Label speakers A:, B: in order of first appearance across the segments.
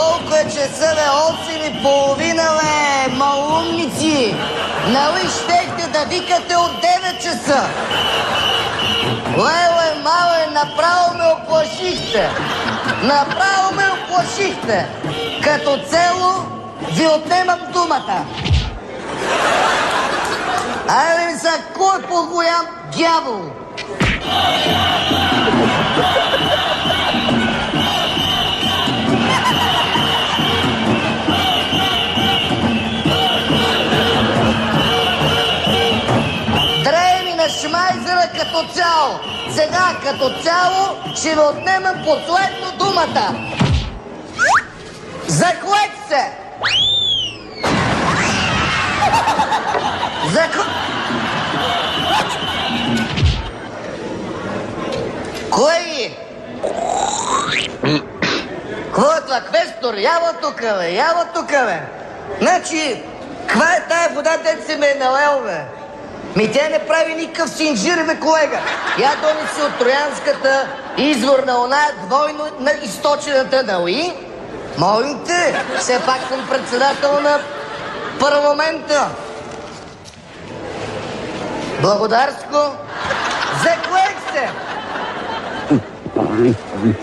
A: Колко е часа, бе? 8:30, бе, малумници! Нали щехте да викате от 9 часа? Леле, мале, направо ме оплашихте! Направо ме оплашихте! Като цяло ви отнемам думата! Айде ми сега, кой е по-голям дявол? Дрей на шмайзера като цяло. Сега като цяло ще ви отнемам последно думата. Заклех се! Колеги! Какво е това, квестор? Ява тука, бе, ява тука, бе. Значи, каква е тая вода, дет се ме е налел, бе? Ми тя не прави никакъв синджир, бе, колега. Я донеси от Троянската извор на оная двойно на източената, нали? Молим те, все пак съм председател на парламента. Благодарско. Заклех се!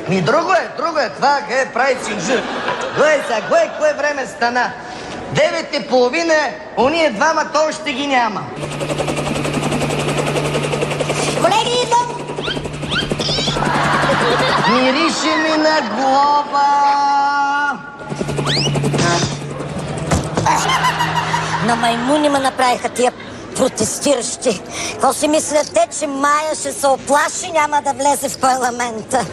A: Ми друго е, това прави синджир. Гледай сега, гледай кое време стана. 9:30, уния двамата още ги няма.
B: Колеги, идвам!
A: Мирише ми на глоба!
B: На маймуни ме направиха тия протестиращи. Какво си мислят те, че Майя ще се оплаши, няма да влезе в парламента?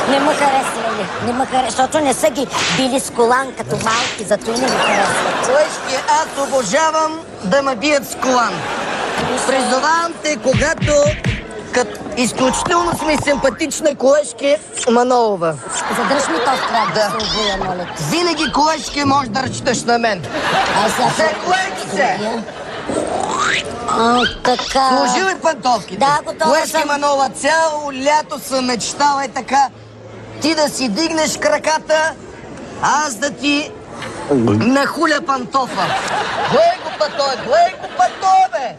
B: Не ме харесвали. Не ме харесвали, защото не са ги били с колан като малки, зато и не ме харесват.
A: Човешки, аз обожавам да ме бият с колан. Призовавам те, когато изключително сме симпатична колежке Манолова.
B: Задръж ми този крак, да се обуя, моля.
A: Винаги, колежке, можеш да разчиташ на мен. Заклех се!
B: Така.
A: Сложи ли пантовките?
B: Да, готова съм.
A: Колежке Манолова, цяло лято съм мечтала така. Ти да си дигнеш краката, аз да ти нахуля пантофа. Гледай го пътой, бе!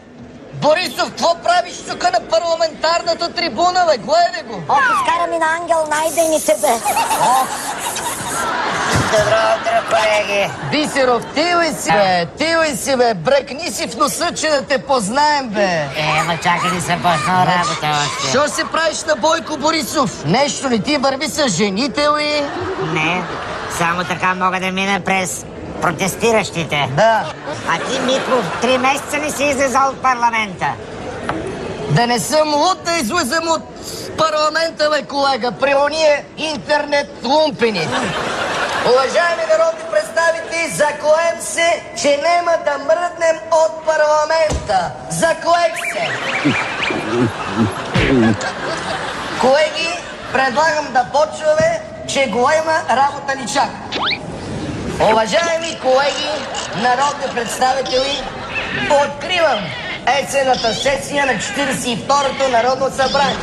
A: Борисов, какво правиш тук на парламентарната трибуна, бе? Гледай го!
B: Ох, изкара ми на ангел найдените, бе!
A: Добро утро, колеги! Бисеров, ти ли си, бе? Бръкни си в носа, че да те познаем, бе!
C: Ма чакай ли съм почнал работа още?
A: Що се правиш на Бойко Борисов? Нещо ли ти върви с жените ли?
C: Не, само така мога да мина през протестиращите.
A: Да.
C: А ти, Митров, 3 месеца ли си излезал от парламента?
A: Да не съм луд да излизам от парламента, бе, колега, при ония интернет лумпени. Уважаеми народни представители, заклеем се, че няма да мръднем от парламента. Заклех се! Колеги, предлагам да почваме, че голема работа ни чака. Уважаеми колеги, народни представители, откривам есенната сесия на 42-то Народно събрание.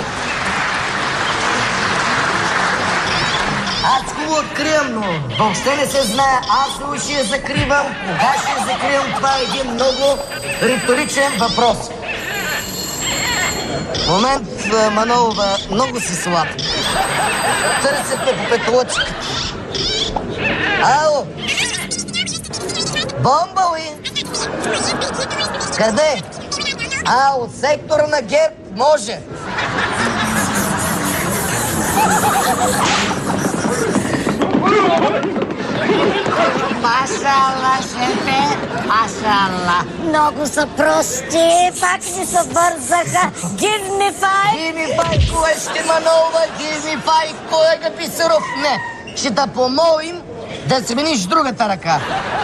A: Аз го откривам, но въобще не се знае аз ли ще я закривам, кога ще я закривам. Това е един много риторичен въпрос. В момент, Манолова, много си слаб. Търсите по петолъчката. Ало! Бомба ли? Къде? От сектора на ГЕРБ може.
C: Машалла, шефе, машалла.
B: Много са прости, пак си се вързаха. Give me five!
A: Give me five, колежке Манолова, give me five, колега Бисеров. Не, ще те помолим да смениш другата ръка.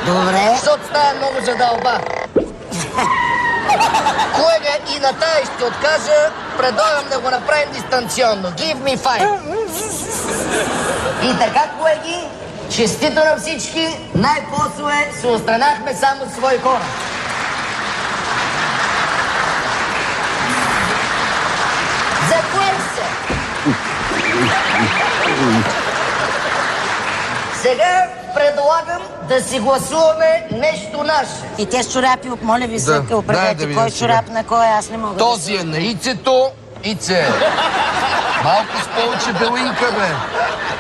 C: Добре.
A: Защото става много задълба. Колега, и на тая ще откажа, предлагам да го направим дистанционно. Give me five. И така, колеги, честито на всички, най-после се отстранахме само свои хора. Заклех се! Сега предлагам да си гласуваме нещо наше.
B: И те с чорапи, моля ви се, определете кой чорап на кой, аз не мога.
D: Този е на Ицето, Ице. Малко с повече белинка, бе.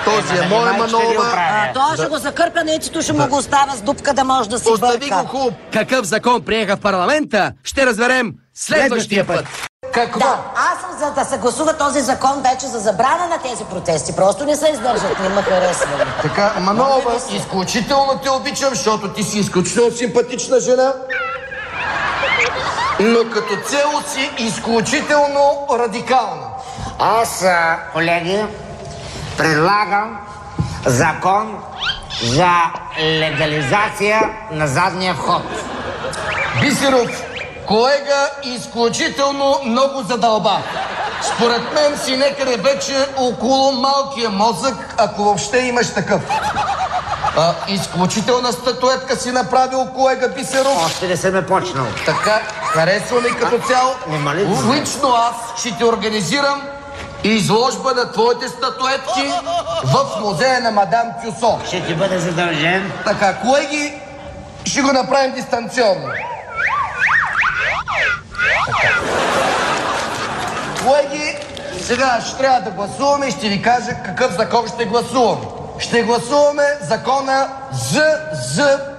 D: Този е моя Манолова.
B: Той ще го закърпя на ицето, ще му го оставя с дупка да може да си бърка.
D: Остави го хубаво.
E: Какъв закон приеха в парламента, ще разберем следващия път.
D: Какво?
B: Да, аз съм за да се гласува този закон вече за забрана на тези протести. Просто не се издържат, не ме харесвали.
D: Така, Манолова, изключително те обичам, защото ти си изключително симпатична жена. Но като цяло си изключително радикална.
C: Аз, колеги, предлагам закон за легализация на задния вход.
D: Бисеров, колега, изключително много задълба. Според мен си некъде вече около малкия мозък, ако въобще имаш такъв. Изключителна статуетка си направил, колега Бисеров.
C: Още не съм почнал.
D: Така, харесва ми като цяло. Лично аз ще ти организирам изложба на твоите статуетки в музея на мадам Тюсо.
C: Ще ти бъде задължен.
D: Така, колеги, ще го направим дистанционно. Колеги, сега ще трябва да гласуваме и ще ви кажа какъв закон ще гласуваме. Ще гласуваме закона ЗЗПСВОП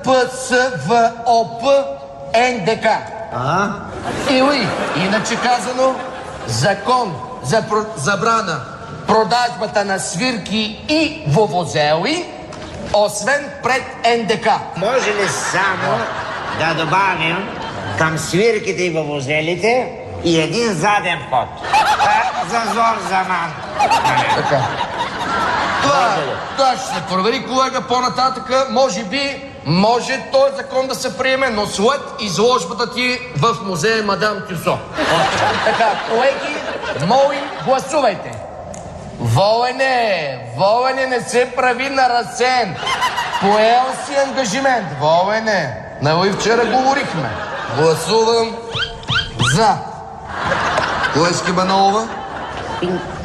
D: НДК. Или, иначе казано, закон за забрана продажбата на свирки и вувузели, освен пред НДК.
C: Може ли само да добавим към свирките и вувузелите и един заден вход? Зазор за ман.
D: Така. Това ще се провери, колега, по-нататъка. Може би може този закон да се приеме, но след изложбата ти в музея мадам Тюсо. Така, колеги, молим, гласувайте. Волене не се прави на разсен. Поел си ангажимент. Волене, нали вчера говорихме. Гласувам за. Колежки Манолова?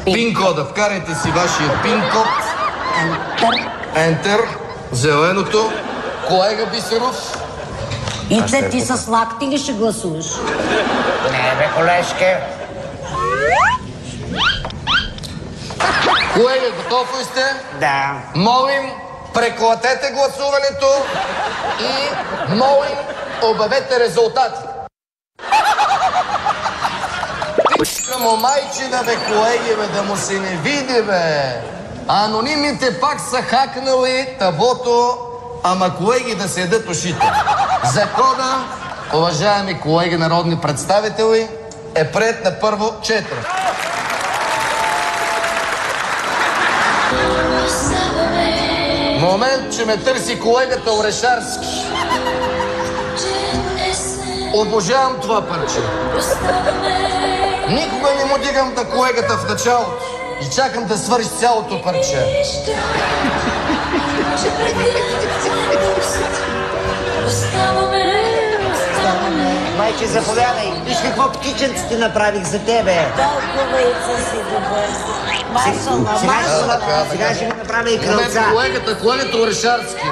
D: Пин-кода. Вкарайте си вашия пин-код. Ентер. Зеленото. Колега Бисеров.
B: Ице, ти с лакти ли ще гласуваш?
C: Не, бе, колежке.
D: Колега, готов ли сте?
C: Да.
D: Молим, прекратете гласуването и молим, обявете резултати. Му майчина, бе, колеги, бе, да му се не види, бе. Анонимите пак са хакнали таблото, ама колеги да седят ушите. Закона, уважаеми колеги народни представители, е приет на първо четене. Момент, че ме търси колегата Орешарски. Обожавам това парче. Никога не му дигам на колегата в началото и чакам да свърши цялото парче.
C: Майче, заповядай. Виж какво птиченце ти направих за тебе.
B: Толкова ица си добър.
C: Сега ще ви направя и крълца.
D: Колегата Орешарски.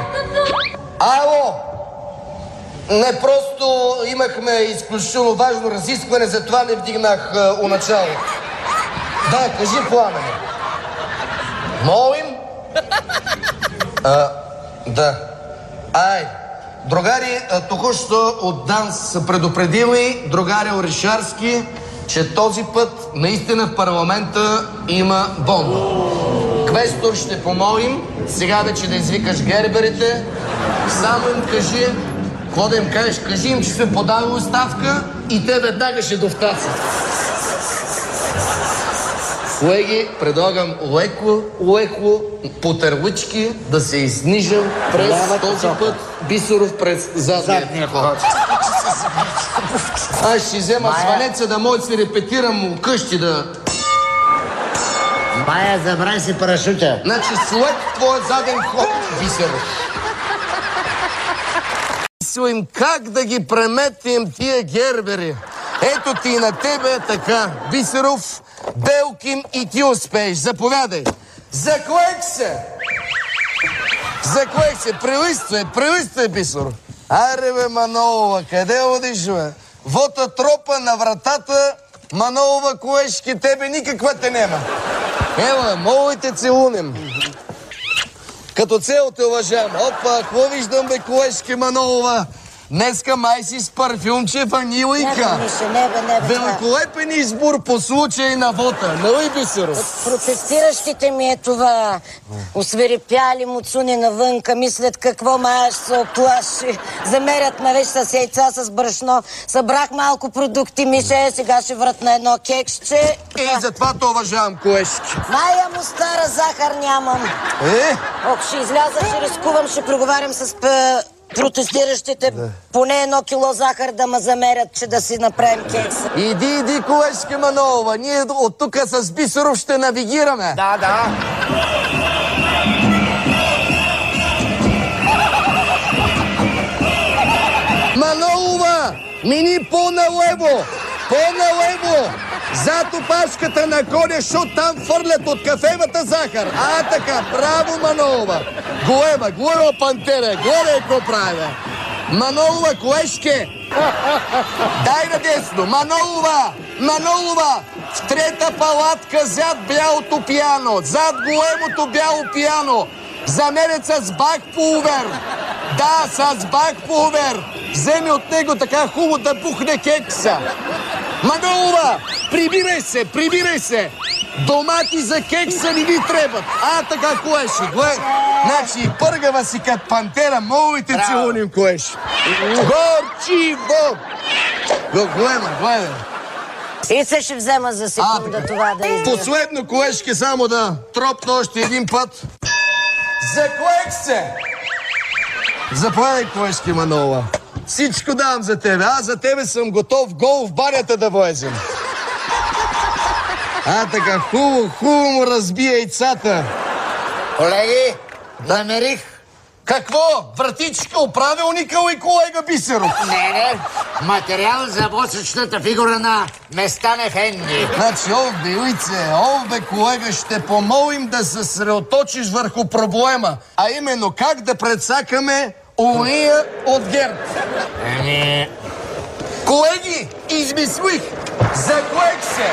D: Ало! Не, просто имахме изключително важно разискване, затова не вдигнах уначало. Да, кажи, Пламене. Молим? Да. Другари, току-що от ДАНС са предупредили другаря Орешарски, че този път наистина в парламента има бомба. Квестор, ще помолим сега вече да извикаш герберите. Само им кажи, какво да им кажеш? Кажи им, че сме подали оставка и те веднага ще довтасят. Колеги, предлагам леко, по търлички да се изнижам през този път Бисеров през задния вход. Аз ще взема свалеца да мога да си репетирам къщи да...
C: Мая, забрай си парашута.
D: Значи след твоя заден ход, Бисеров. Мислим как да ги преметим тия гербери. Ето ти и на тебе така. Бисеров, Белким и ти успееш. Заповядай. Заклех се! Заклех се, прилиствай, Бисеров. Аре, бе, Манолова, къде одиш, бе? Вота тропа на вратата, Манолова, колешки, тебе никаква те нема. Ела, моли те целунем. Като цел те уважавам. Опа, какво виждам, бе, колешки, Манолова? Днеска май си с парфюмче ванилийка.
B: Не, бе.
D: Великолепен избор по случай на вота. Нали, Бисеров?
B: От протестиращите ми е това. Освирепяли муцуни навънка, мислят какво мая ще се оплаши. Замерят ме вече с яйца, с брашно. Събрах малко продукти, Мише, сега ще вратна едно кексче.
D: Затова те уважавам, колешки.
B: Майя му стара, захар нямам. Ох, ще изляза, ще рискувам, ще преговарям с протестиращите поне 1 кило захар да ме замерят, че да си направим кекса.
D: Иди, колешки Манолова. Ние от тук с Бисеров ще навигираме.
C: Да.
D: Манолова, мини по-налево. Зад опашката на коня, защото там фърлят от кафевата захар. Така, браво, Манолова. Голема пантера. Гледай какво прави. Манолова, колешке. Дай надесно. Манолова. В трета палатка зад бялото пиано. Зад големото бяло пиано. Замерят с бак-пулвер. Да, с бак-пулвер. Вземи от него така хубаво да пухне кекса. Манолова, прибирай се. Домати за кекса не ви трябват. Така, колеши. Значи, пъргава си като пантера. Молите целуним, колеши. Горчиво! Гледай.
B: И се ще взема за секунда това да излезе.
D: Последно, колешки, само да тропна още един път. Заклех се! Заповядай, колешки, Манолова. Всичко давам за тебе. Аз за тебе съм готов гол в банята да влезем. Така, хубаво му разбия яйцата.
C: Колеги, намерих.
D: Какво? Вратичка, правилника и колега Бисеров.
C: Не. Материал за восъчната фигура на Местан Ефенди.
D: Значи, бе, колега, ще помолим да се съсредоточиш върху проблема. А именно, как да прецакаме уния от ГЕРБ. Колеги, измислих! Заклех се!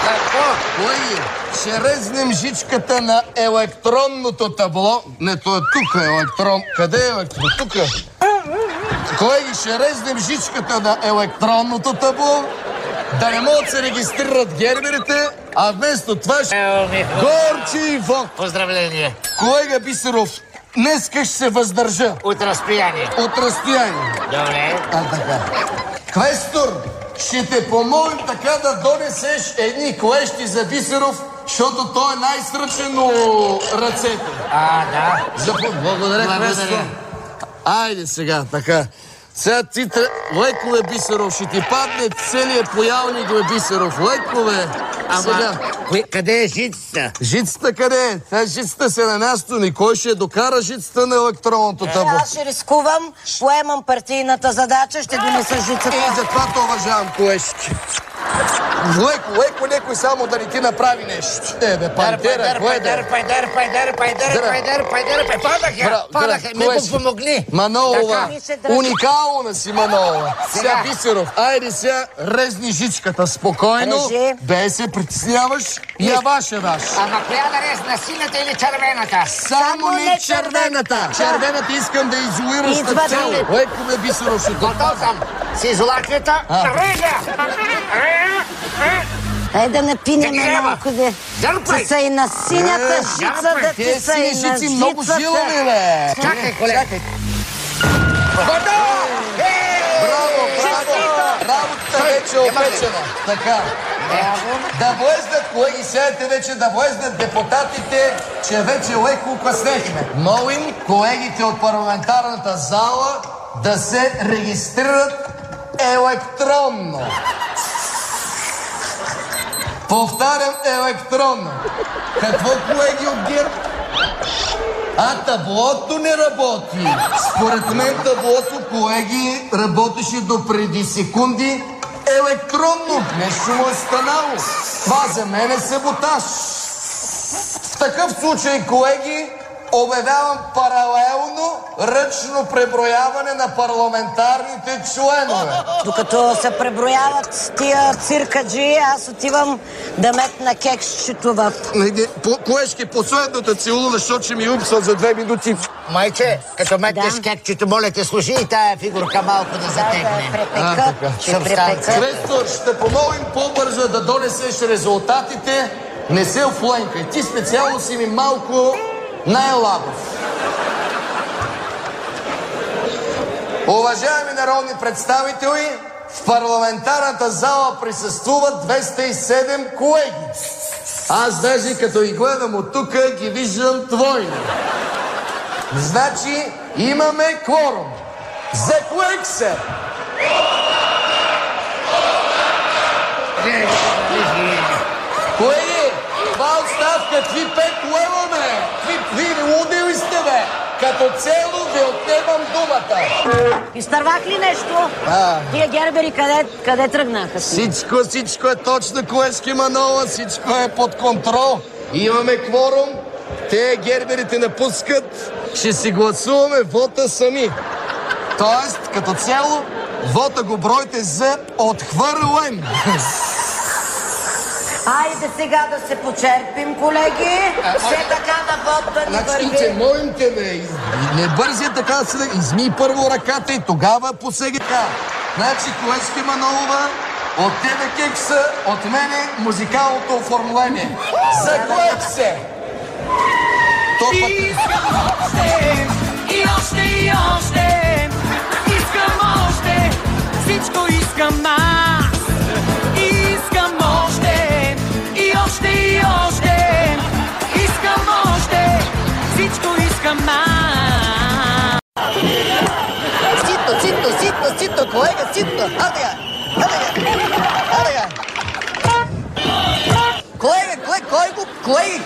D: Какво? Колеги, ще резнем жичката на електронното табло. Не, то е тук електрон. Къде е електрон? Тук. Колеги, ще резнем жичката на електронното табло. Да не могат да се регистрират герберите, а вместо това ще... Горчиво!
C: Поздравление.
D: Колега Бисеров, днеска ще се въздържа.
C: От разстояние. Добре.
D: Така. Квестор, ще те помолим така да донесеш едни клещи за Бисеров, защото той е най-сръчен ръцете.
C: Да.
D: Благодаря, Квестор. Айде сега, така. Сега ти лекове, Бисеров, ще ти падне целият поялник, бе, Бисеров. Лекове. Сега.
C: Къде е жицата?
D: Жицата къде е? Та жицата се на място. Никой ще докара жицата на електронното табло.
B: Аз ще рискувам, поемам партийната задача, ще донеса жицата.
D: Затова те уважавам, колешки. Леко, някой само да не ти направи нещо. Бе, пантера, гледай.
C: Падаха, ми го помогни.
D: Манолова, уникална си, Манолова. Сега, Бисеров, айде сега резни жичката спокойно, без се притесняваш, я ваша даш.
C: Ама коя да резна, синята или червената?
D: Само не червената. Червената искам да изолираш на цяло. Леко, бе, Бисеров, ще
C: готов съм. С изолацията, рега!
B: Ай да напинеме малко, де. Са и на синята жица, да ти са и на жицата.
D: Много силови, бе.
C: Чакай, колега.
D: Браво! Работата вече е опечена. Така. Да влезнат, колеги, седете вече, да влезнат депутатите, че вече леко къснехме. Молим колегите от парламентарната зала да се регистрират електронно. Повтарям, електронно. Какво, колеги от ГЕРБ? Таблото не работи. Според мен таблото, колеги, работеше до преди секунди електронно. Нещо му е станало. Това за мен е саботаж. В такъв случай, колеги, обявявам паралелно ръчно преброяване на парламентарните членове.
B: Докато се преброяват тия циркаджи, аз отивам да метна кексчето в...
D: Колежки, последната целуна, защото ще ми упсва за 2 минути.
C: Майче, като метнеш кекчето, моля те, слушай и тая фигурка малко да затегне.
B: Ще препека.
D: Квестор, ще помолим по-бързо да донесеш резултатите. Не се офленкай. Ти специално си ми малко най-лагов. Уважаеми народни представители, в парламентарната зала присъствуват 207 колеги. Аз даже като ги гледам от тук, ги виждам двойно. Значи имаме кворум. Заклех се! Колеги, това оставка, какви 5 лева, бе? Вие луди ли сте, бе? Като цяло ви отнемам думата.
B: Изтървах ли нещо? Тия гербери къде тръгнаха си?
D: Всичко е точно, колежки Манова, всичко е под контрол. Имаме кворум, те герберите напускат, ще си гласуваме вота сами. Тоест, като цяло, вота го бройте за отхвърлен.
B: Айде сега да се почерпим, колеги. Все така на вод да ни върви.
D: Молим те, бе, не бързи така да се... Измий първо ръката и тогава посеги така. Значи, колежки Манолова, от тебе кекса, от мене музикалното оформление. Заклех се!
F: Искам още, и още, и още. Искам още, всичко искам аз. Искам още, и още, и още. Искам още, всичко искам аз.
A: Сито, колега, сито! Аде!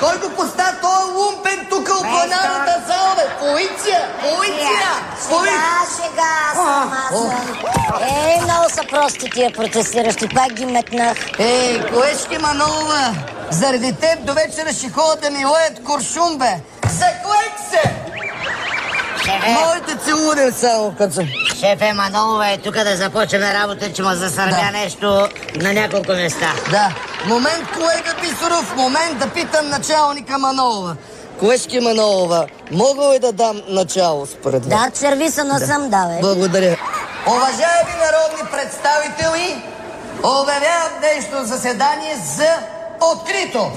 A: Кой го поставя този лумпен тук от пленарната зала, бе? Полиция!
B: Шега съм, аз съм. Много са прости тия протестиращи, пак ги метнах.
A: Колежки Манолова, заради теб до вечера ще ходят да ми леят куршум, бе. Заклех се! Моите целуден само, като съм.
C: Шефе, Манолова е тук да започнем работа, че му засърбя нещо на няколко места.
A: Да. Момент, колега Бисеров, момент да питам началника Манолова. Колежки Манолова, мога ли да дам начало според вас?
B: Да, сервиса не съм дал.
A: Благодаря. Уважаеми народни представители, обявявам днешното заседание за открито.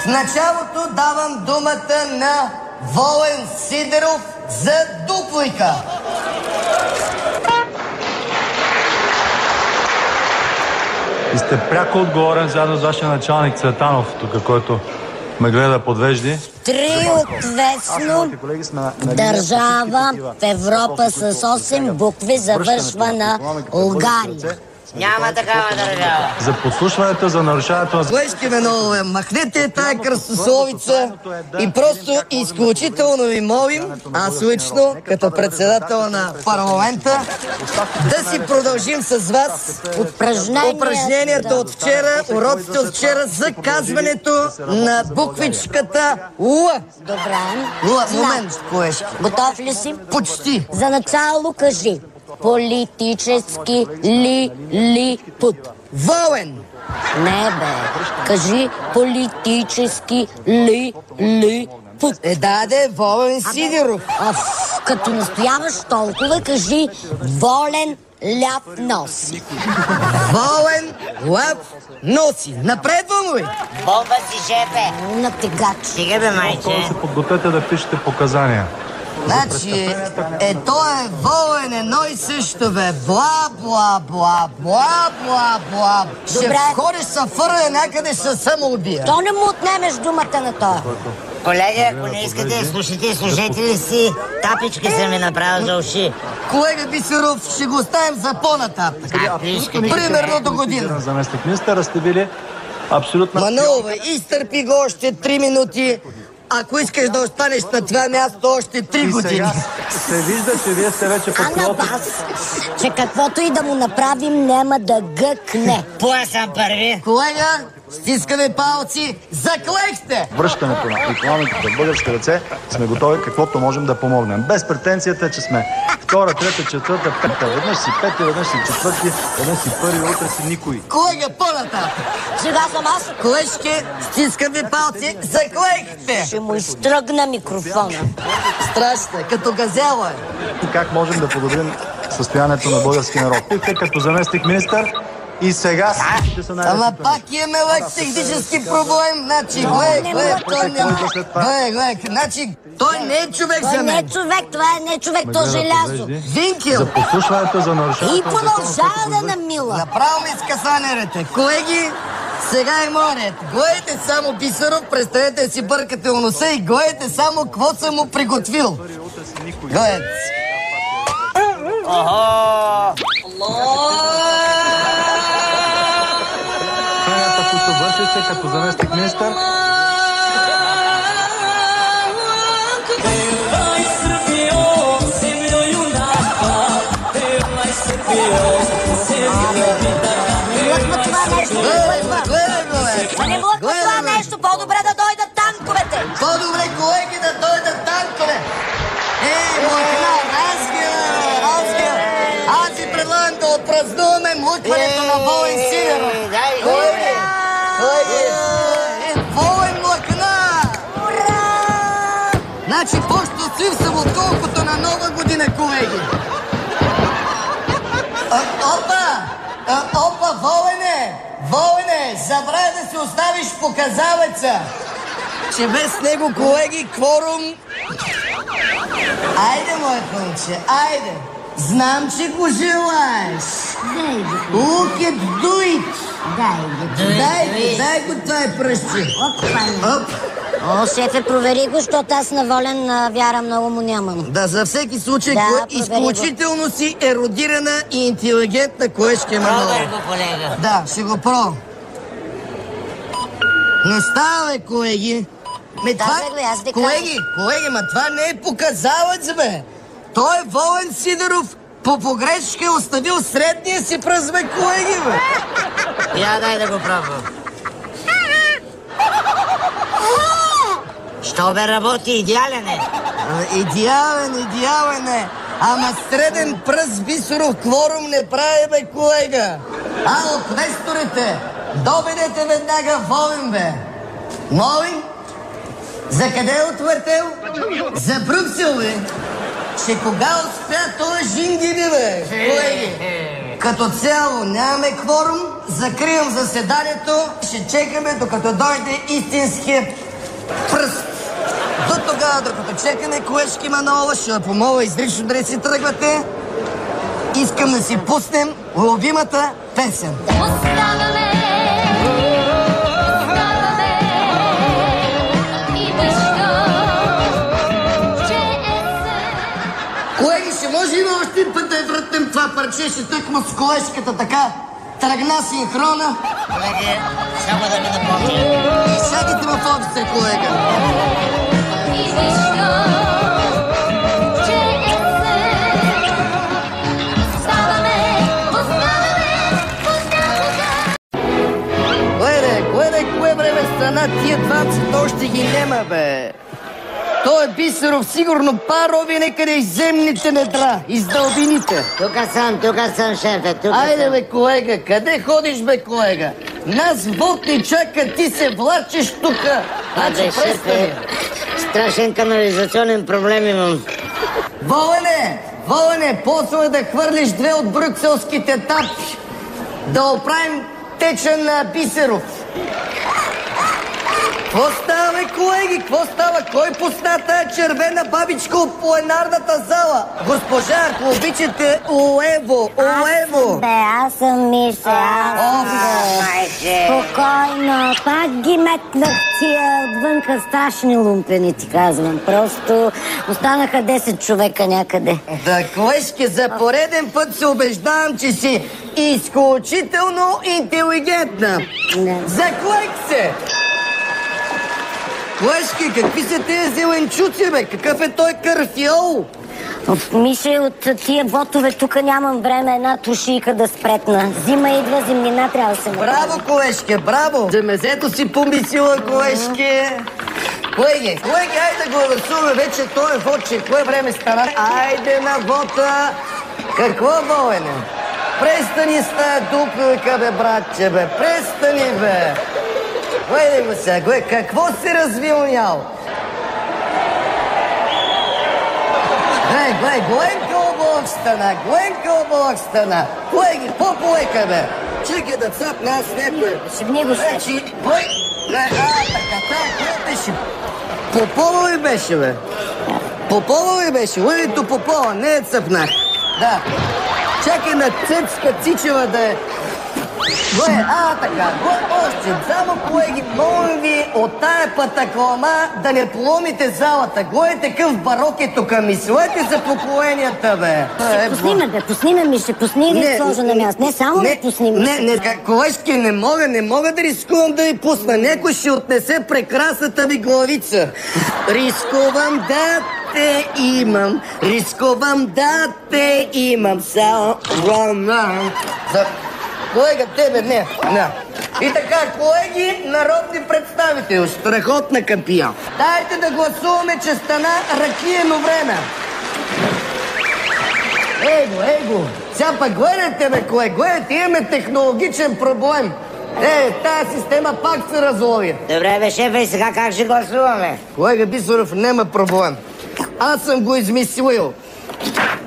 A: В началото давам думата на Волен Сидеров за дуплика.
G: И сте пряко отговорен заедно с вашия началник Цветанов, тук, който ме гледа подвежди.
B: Триотвестно държава в Европа с 8 букви завършва на Унгария.
C: Няма такава държава.
G: За подслушването, за нарушаването на...
A: Колежки Манолова, махнете тая кръстословица и просто изключително ви молим, аз лично, като председател на парламента, да си продължим с вас упражненията от вчера, уроците от вчера за казването на буквичката Л.
B: Добре.
A: Момент, колежки.
B: Готов ли си?
A: Почти.
B: За начало кажи. Политически лилипут.
A: Волен.
B: Не, бе. Кажи политически лилипут.
A: Да, Волен Сидеров.
B: Като настояваш толкова, кажи волен ляв нос.
A: Волен ляв носи. Напредвам ли?
C: Бомба си, шефе.
B: На тегач.
C: Стига, бе, майче.
G: се подгответе да пишете показания.
A: Значи, то е волен едно и също, бе. Бла, бла, бла, бла, бла, бла. Ще входиш са фърля някъде, ще самоубия.
B: То не му отнемеш думата на това.
C: Колега, ако не искате, слушайте ли си? Тапички съм ми направил за уши.
A: Колега Бисеров, ще го оставим за по-нататък. Примерно до година.
G: Заместник министър, сте били абсолютно...
A: Манолова, изтърпи го още 3 минути. Ако искаш да останеш на това място още 3 години.
G: Сега се вижда, че вие сте вече патриоти.
B: Че каквото и да му направим, няма да гъкне.
C: Поя съм първи.
A: Колега, стискаме палци, заклехте!
G: Връщането на икономиката в български ръце сме готови каквото можем да помогнем. Без претенцията, че сме втора, трета, четвърта, пета. Веднъж си пети, веднъж си четвърти, веднъж си първи, утре си никой.
A: Колега, по-нататък!
B: Сега съм аз.
A: Колежке, стискаме палци, заклехте!
B: Ще му изтръгна микрофона.
A: Страшно, като газела е.
G: Как можем да подобрим състоянието на българския народ? Те като заместник министър и сега ще са най-лесни.
A: Ама пак имаме лек технически проблем. Значи, гледай, значи, той не е човек
B: Той
A: за
B: не е
A: мен.
B: човек, това не е човек, то е желязо.
A: Винкел.
G: За послушването, за
B: И
G: нарушаването.
B: продължава да намила.
A: Направо ми скъсанерите. Колеги, сега е морят. Гледайте само Бисеров, представете си бъркате у носа и гледайте само какво съм му приготвил. Гледайте.
G: Хранята, които вършите като заместник министър.
B: Да не блъква това нещо, по-добре да дойдат танковете.
A: По-добре, колеги, да дойдат танкове. Млъкна, разгър. Аз ви предлагам да отпразнуваме млъкването на Волен Сидеров. Колеги, Волен млъкна! Значи по-щастлив съм отколкото на Нова година, колеги. Опа, Волене, забравя да си оставиш показалеца, че без него, колеги, кворум... Айде, мое пълче, айде. Знам, че го желаеш. Look at do it. Дай го това е пръстче.
B: О, шефе, провери го, защото аз на Волен вяра много му нямам.
A: Да, за всеки случай, изключително си еродирана и интелигентна колежка Манова.
C: Пробвай го, колега.
A: Да, ще го пробвам. Не става, бе, колеги. Колеги, ма това не е показалец, бе. Той е Волен Сидеров. По погрешка е оставил средния си пръст, бе, колеги, бе.
C: Я дай да го пробвам. Що бе работи, идеален е.
A: Идеален е. Ама среден пръст Бисеров кворум не прави, бе, колега. Ало, квесторите, доведете веднага Волен, бе. Моли? За къде е отвъртел? За Брюксел, бе. Че кога успя този жингиби, бе, колеги? Като цяло нямаме кворум, закривам заседанието, ще чекаме докато дойде истинския пръст. До тогава, докато чекаме, колежки Манова, ще я помоля изрично да не си тръгвате. Искам да си пуснем любимата песен. Колеги, ще може има още един път да вратнем това парче, ще тъкма с колежката така. Тръгна синхрона.
C: Колеги, само да ми напомня.
A: Сядайте в офиса, колега. Кое време страна тия двамци, то ще ги нема, бе. Той е Бисеров, сигурно парови некъде из земните недра, из дълбините.
C: Тук съм, шефе,
A: Айде, бе, колега, къде ходиш, бе, колега? Нас вод не чака, ти се влачиш тука. Значи, престани.
C: Страшен канализационен проблем имам.
A: Волене, после да хвърлиш две от брюкселските тапки. Да оправим течен на Бисеров. Какво става, бе, колеги? Какво става? Кой пусна тая червена бабичка от пленарната зала? Госпожа, ако обичате, Уево!
B: Аз съм Миша, Спокойно, пак ги метнах тия отвънка страшни лумпени, ти казвам. Просто останаха 10 човека някъде.
A: Да, колежке, за пореден път се убеждавам, че си изключително интелигентна. Заклех се! Колежки, какви са тези зеленчуци, бе? Какъв е той карфиол?
B: Мише, от тия вотове тук нямам време една тушийка да спретна. Зима идва, зимнина трябва да се направи.
A: Браво, колежке, браво! За мезето си помислила, колежке. Колеги, айде да гласуваме вече този вод, че кое време стана. Айде на вота! Какво, Волене? Престани с тая дуплика, бе, братче, бе! Престани, бе! Гледай го сега, какво си развилнял? Гленка облак стана! Колеги, по-полека, бе! Чекай да цапне аз някой.
B: Шибни го ще.
A: Значи, така, беше? Попова ли беше, бе? Попова ли беше? Лъвито Попова, не я цъпнах. Да. Чакай на Цецка Цичева да е... така, още. Само, колеги, молим ви от тая патаклама да не поломите залата. Гледайте какъв барок е тук. Мислете за поколенията, бе.
B: Пусниме ми, ще пусни ли сложа на място? Не, само да пусним.
A: Колежки, не мога да рискувам да ви пусна. Някой ще отнесе прекрасната ви главица. Рискувам да те имам. Само... Колега, тебе не. И така, колеги, народни представители, страхотна кампия. Дайте да гласуваме, че стана ракиено време. Его. Сега пък гледайте, бе, гледайте, имаме технологичен проблем. Тая система пак се разлови.
C: Добре, бе, шефе, и сега как ще гласуваме?
A: Колега Бисеров, няма проблем. Аз съм го измислил.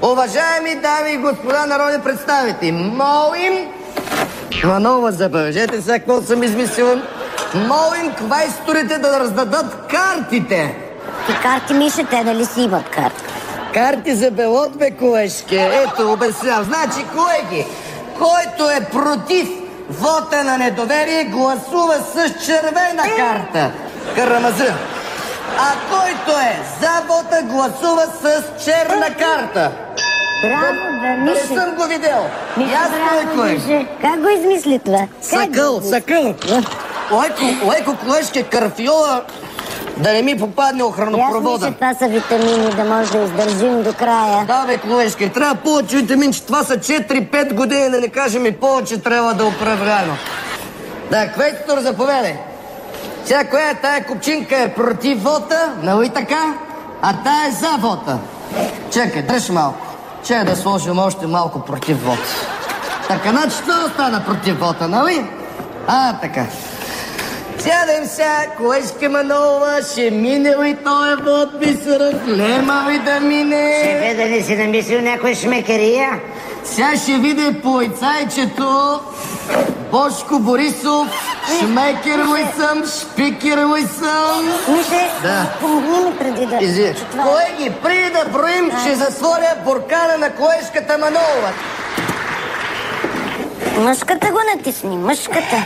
A: Уважаеми дами и господа народни представители, молим... Манова, забележете сега какво съм измислил. Молим квайсторите да раздадат картите.
B: И карти, Миша, те нали си имат карти?
A: Карти за белот, бе, колежке. Ето, обяснявам. Значи, колеги, който е против вота на недоверие, гласува с червена карта. Карамаза. А който е за вота, гласува с черна карта.
B: Браво, бе, Мише.
A: Не съм го видел. Ясно е, кое.
B: Как го измисли това?
A: Сакъл. Леко, колежке, карфиола да не ми попадне охранопровода.
B: Ясно, че това са витамини, да може да издържим до края.
A: Да, бе, колежке, трябва повече витамин, че това са 4-5 години, да не кажем и повече трябва да управляем. Да, квестор, заповядай. Сега, коя тая купчинка е против вота, нали така? А тая е за вота. Чакай, дръж малко. Чакай да сложим още малко против вота. Така, значи това остана против вота, нали? Така. Сядем сега, колежка Манолова, ще мине ли този вод, Бисеров? Нема ли да мине?
C: Шефе, да не си намислил някой шмекерия?
A: Сега ще видя полицайчето Бошко Борисов, шмекер ли съм, шпикер ли съм.
B: Мише, помогни ми преди да...
A: Колеги, преди да броим, ще затворя буркана на колежката Манолова.
B: Мъжката го натисни, мъжката.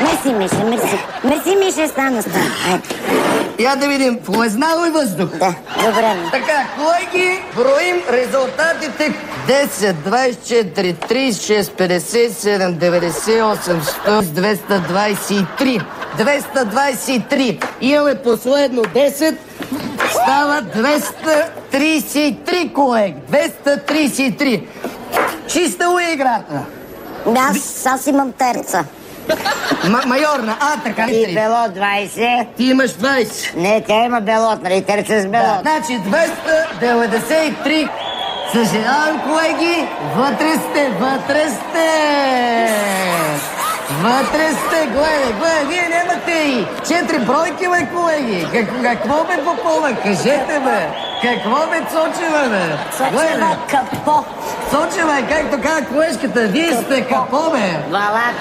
B: Мерси, Мише, мерси. Мерси, Мише, стана.
A: Я да видим, влезнал ли въздух?
B: Да, добре.
A: Така, колеги, броим резултатите. 10, 24, 36, 57, 98, 100, 223. 223. Имаме последно 10. Става 233, колеги. 233. Чиста ли е играта?
B: Аз имам терца.
A: Майорна, така.
C: И белот 20.
A: Ти имаш 20.
C: Не, тя има белот, нали? Терца с белот.
A: Значи 293. Съжалявам, колеги. Вътре сте. Гледай, вие нямате и 4 бройки, бе, колеги. Какво бе, Попова? Кажете, бе. Какво бе, Цочева, бе?
B: Цочева капо.
A: Цочева, както каза колежката, вие сте капо, бе.
C: Валак.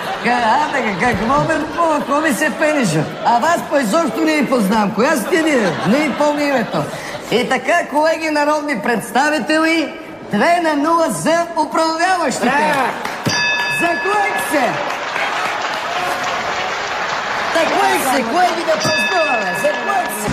A: Какво бе, Попова? Какво ми се пенеша? А вас по изобщо не ви познавам. Коя сте вие? Не ви помня името. И така, колеги народни представители, 2-0 за управляващите. За кое се? Кое ги да празнуваме? За кое се?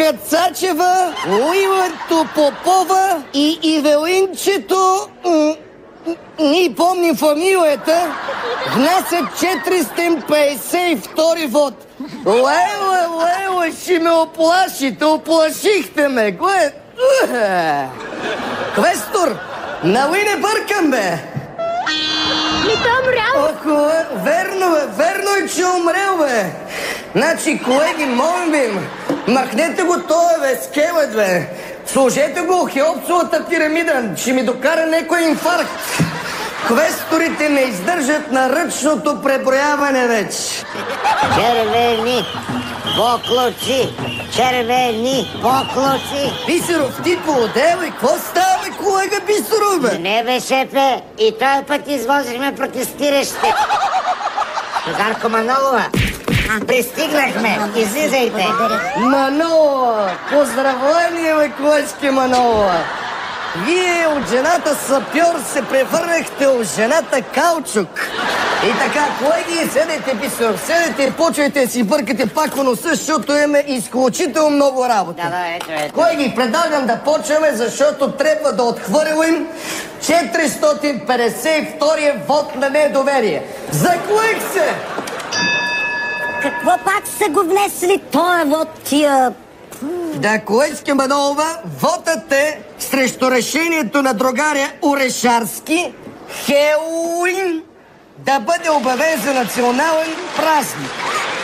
A: Цецка Цачева, Уилърто Попова и Ивелинчето, ние помним фамилията, внасят 452 вод. Леле, ще ме оплашите, оплашихте ме, глед. Квестор, нали не бъркам, бе? Верно е, че умрел, бе. Значи, колеги, молим ви, махнете го този, бе, скелет, бе. Сложете го Хеопсовата пирамида, ще ми докара някой инфаркт. Квесторите не издържат на ръчното преброяване вече.
H: Червени поклоци, червени поклоци.
A: Бисеров, ти поотделай, какво става, бе, колега Бисеров, бе?
H: Не, бе, шефе, и този път извозихме протестиращи. Сударко Манолова, пристигнахме, излизайте.
A: Манолова, поздравление, бе, колежке Манолова. Вие от жената сапьор се превърнахте от жената каучук. И така, колеги, седете, Бисеров, седете и почвайте да си бъркате пак у носа, защото имаме изключително много работа.
H: Да, ето.
A: Колеги, предлагам да почваме, защото трябва да отхвърлим 452-я вод на недоверие. Заклех се!
B: Какво пак са го внесли тоя вод тия...
A: Да, колежке Манолова, вотът е срещу решението на другаря Орешарски Хелуин да бъде обявен за национален празник.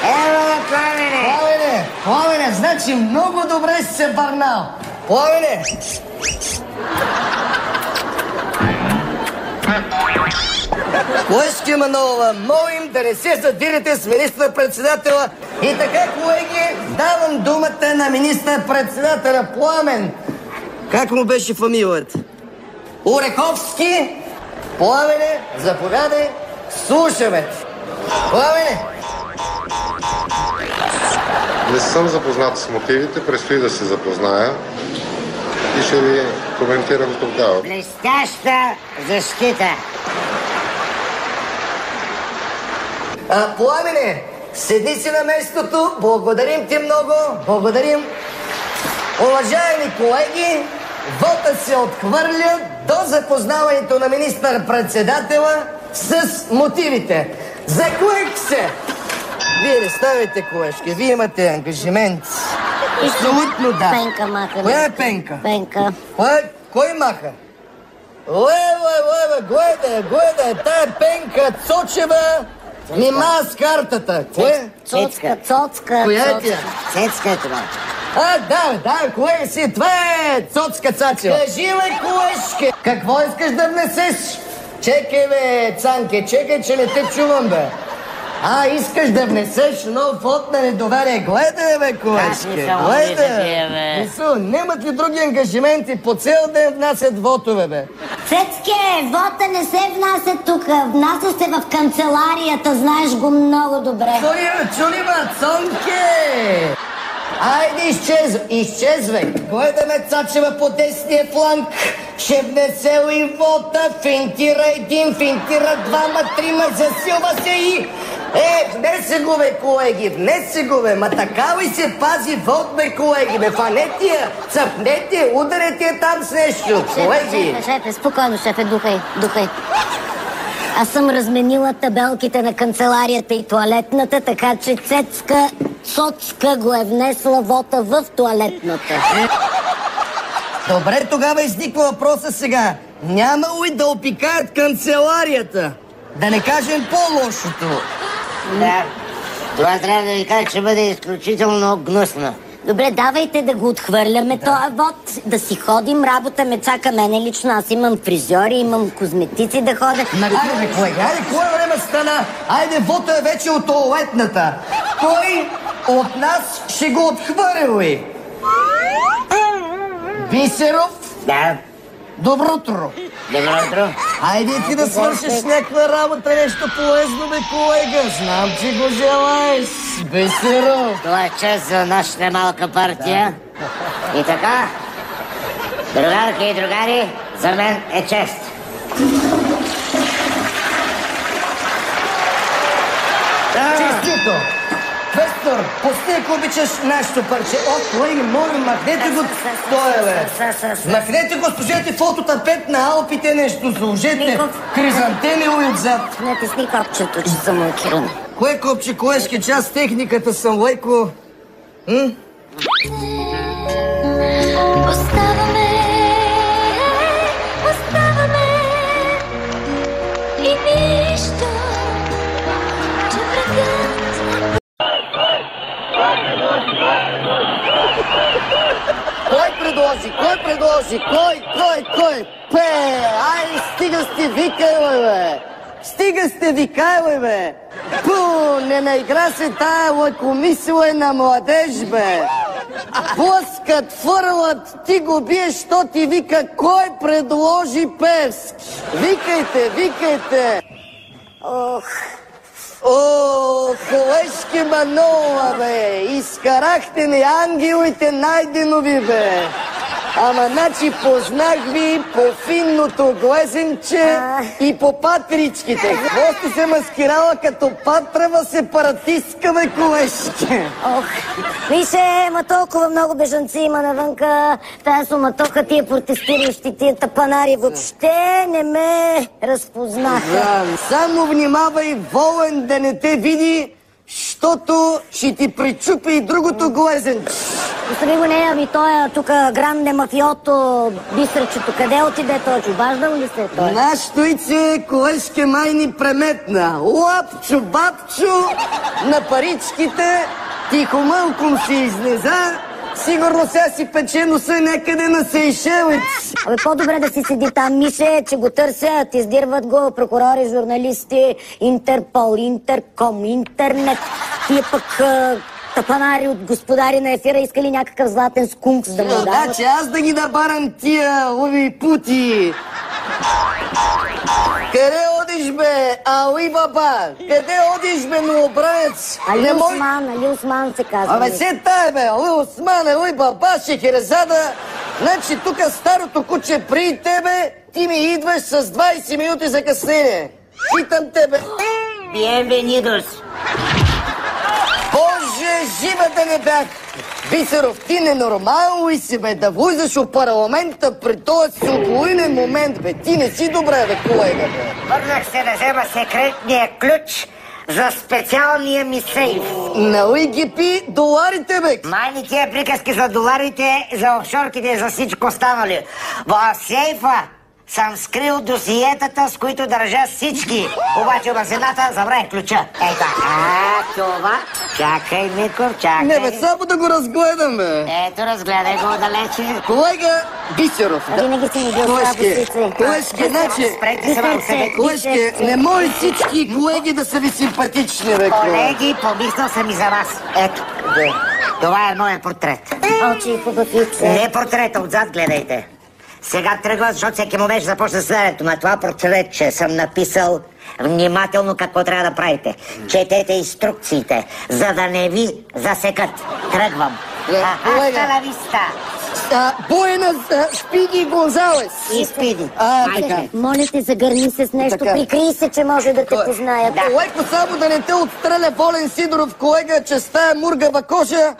H: Ево,
A: Пламене, значи много добре си се върнал. Пламене! Колежке Манолова, молим да не се задирате с министър-председателя. И така, колеги, давам думата на министър-председателя Пламен. Как му беше фамилията? Ореховски. Пламене, заповядай, слушаме. Пламене!
I: Не съм запознат с мотивите, предстои да се запозная и ще ви коментирам тогава.
H: блестяща защита.
A: Пламене, седи си на местото, благодарим ти много, благодарим. Уважаеми колеги, вотът се отхвърля до запознаването на министър-председателя с мотивите. Заклех се! Вие не ставайте, колежки, вие имате ангажимент. Абсолютно да.
B: Пенка маха.
A: Коя е Пенка?
B: Пенка.
A: Кой маха? Ле, гледай, тая Пенка Цочева нима с картата. Кое?
B: Цоцка.
A: Коя е тя?
H: Цецка е това.
A: Да, кое си? Това е Цоцка Цачева. Кажи, бе, колежке, какво искаш да внесеш? Чекай, бе, Цанке, чекай, че не те чувам, бе. Искаш да внесеш нов вод на недоверие. Гледай, бе, колежке, гледай. Нямат ли други ангажименти? По цел ден внасят вотове, бе.
B: Цецке, вота не се внася тук. Внася се в канцеларията, знаеш го много добре.
A: Чули, Цонке! Айде, изчезвай. Гледаме Цачева по десния фланг. Ще внесе ли вота? Финтира един, финтира двама, трима, засилва се и... внесе го, бе, колеги, внесе го, бе. Ма така ли се пази вод, бе, колеги, бе? Фанете, цъпнете, ударете там с нещо, колеги.
B: Шефе, спокойно, шефе, духай. Аз съм разменила табелките на канцеларията и туалетната, така че Цоцка го е внесла вота в туалетната.
A: Добре, тогава изниква въпроса сега. Няма ли да опикаят канцеларията? Да не кажем по-лошото.
H: Да, това трябва да ви кажа, че бъде изключително гнусно.
B: Добре, давайте да го отхвърляме този вод, да си ходим, работа ме чака мене лично, аз имам фризьори, имам козметици да ходя.
A: Айде, колеги, кое време стана? Айде, вота е вече от туалетната. Кой от нас ще го отхвърли? Бисеров?
H: Да.
A: Добро утро. Айде ти да свършиш някаква работа, нещо полезно, бе, колега. Знам, че го желаеш. Бисеров.
H: Това е чест за нашата малка партия. Да. И така, другарки и другари, за мен е чест.
A: Честито! Квестор, пусти, ако обичаш нашето парче. О, колеги, моля, махнете го стоя, бе. Махнете го, служете фототапет на Алпите, нещо сложете. Хризантеми отзад.
B: Не тисни копчето, че съм лакирана.
A: Кое копче, колежки, част техниката съм, леко.
J: Оставаме и нищо, че врагът.
A: Кой предложи? Кой? Ай, стига сте викали, бе. Стига сте викали, бе. Пу, не наигра се тая лакомислена младеж, бе. Плъскат, фърлат, ти го биеш, що ти вика, кой предложи Певски? Викайте. Колежки Манова, бе. Изкарахте ни ангелите Найденови, бе. Ама, значи, познах ви по финното глезенче и по патричките. Какво сте се маскирала като патрава сепаратистка, бе, колежки?
B: Више, ма толкова много бежанци има навънка. Тая суматоха, тия протестиращи, тия тапанари въобще не ме разпознаха.
A: Само внимавай, Волен, да не те види, щото ще ти причупи и другото глезенче.
B: Остави го нея, ами той е тук гранде мафиото, бисърчето. Къде отиде той? Чубаждал ли се той?
A: Нашето ице, колежке, май ни преметна. Лапчо, бабчо, на паричките, тихомълком се изнеза. Сигурно сега си пече носа някъде на Сейшелец.
B: Абе, по-добре да си седи там, Мише, че го търсят, издирват го прокурори, журналисти, Интерпол, Интерком, Интернет. Тия пък тапанари от господари на ефира искали някакъв златен скункс да му дават.
A: Значи аз да ги набарам тия лови пути. Къде одиш, бе, Али Баба? Къде одиш, бе, новобранец?
B: Али Осман се казва.
A: Абе, се тая, бе, Али Осман, Али Баба, Шехерезада. Значи тук старото куче при тебе, ти ми идваш с 20 минути закъснение. Питам тебе.
H: Bienvenidos.
A: Боже, жива да не бях! Бисеров, ти ненормално ли си, бе, да влизаш в парламента при този символинен момент, бе? Ти не си добре, бе, колега, бе.
H: Върнах се да взема секретния ключ за специалния ми сейф.
A: Нали ги пи доларите, бе?
H: Майни тия приказки за доларите, за офшорките, за всичко останали. В сейфа съм скрил досиетата, с които държа всички. Обаче в зената забравих ключа. Ето, това. Чакай, Миков, чакай.
A: Не, бе, само да го разгледам, бе.
H: Ето, разгледай го отдалече.
A: Колега Бисеров.
B: Винаги си ми бил слабо.
A: Колежки, значи...
H: Спрете се, малко себе.
A: Колежки, не може всички колеги да са ви симпатични, бе,
H: колеги, помислил съм и за вас. Ето. Това е моят портрет.
B: Очи и хубавица.
H: Не портрета, отзад гледайте. Сега тръгва, защото всеки му беше започна следето. На това портретче съм написал внимателно какво трябва да правите. Четете инструкциите, за да не ви засекат. Тръгвам. Hasta la vista.
A: Буена Спиди Гонзалес.
H: И Спиди.
A: Така.
B: Моля те, загърни се с нещо, прикрий се, че може да те познаят.
A: Леко само да не те отстреля Волен Сидоров, колега, че с тая мургава кожа,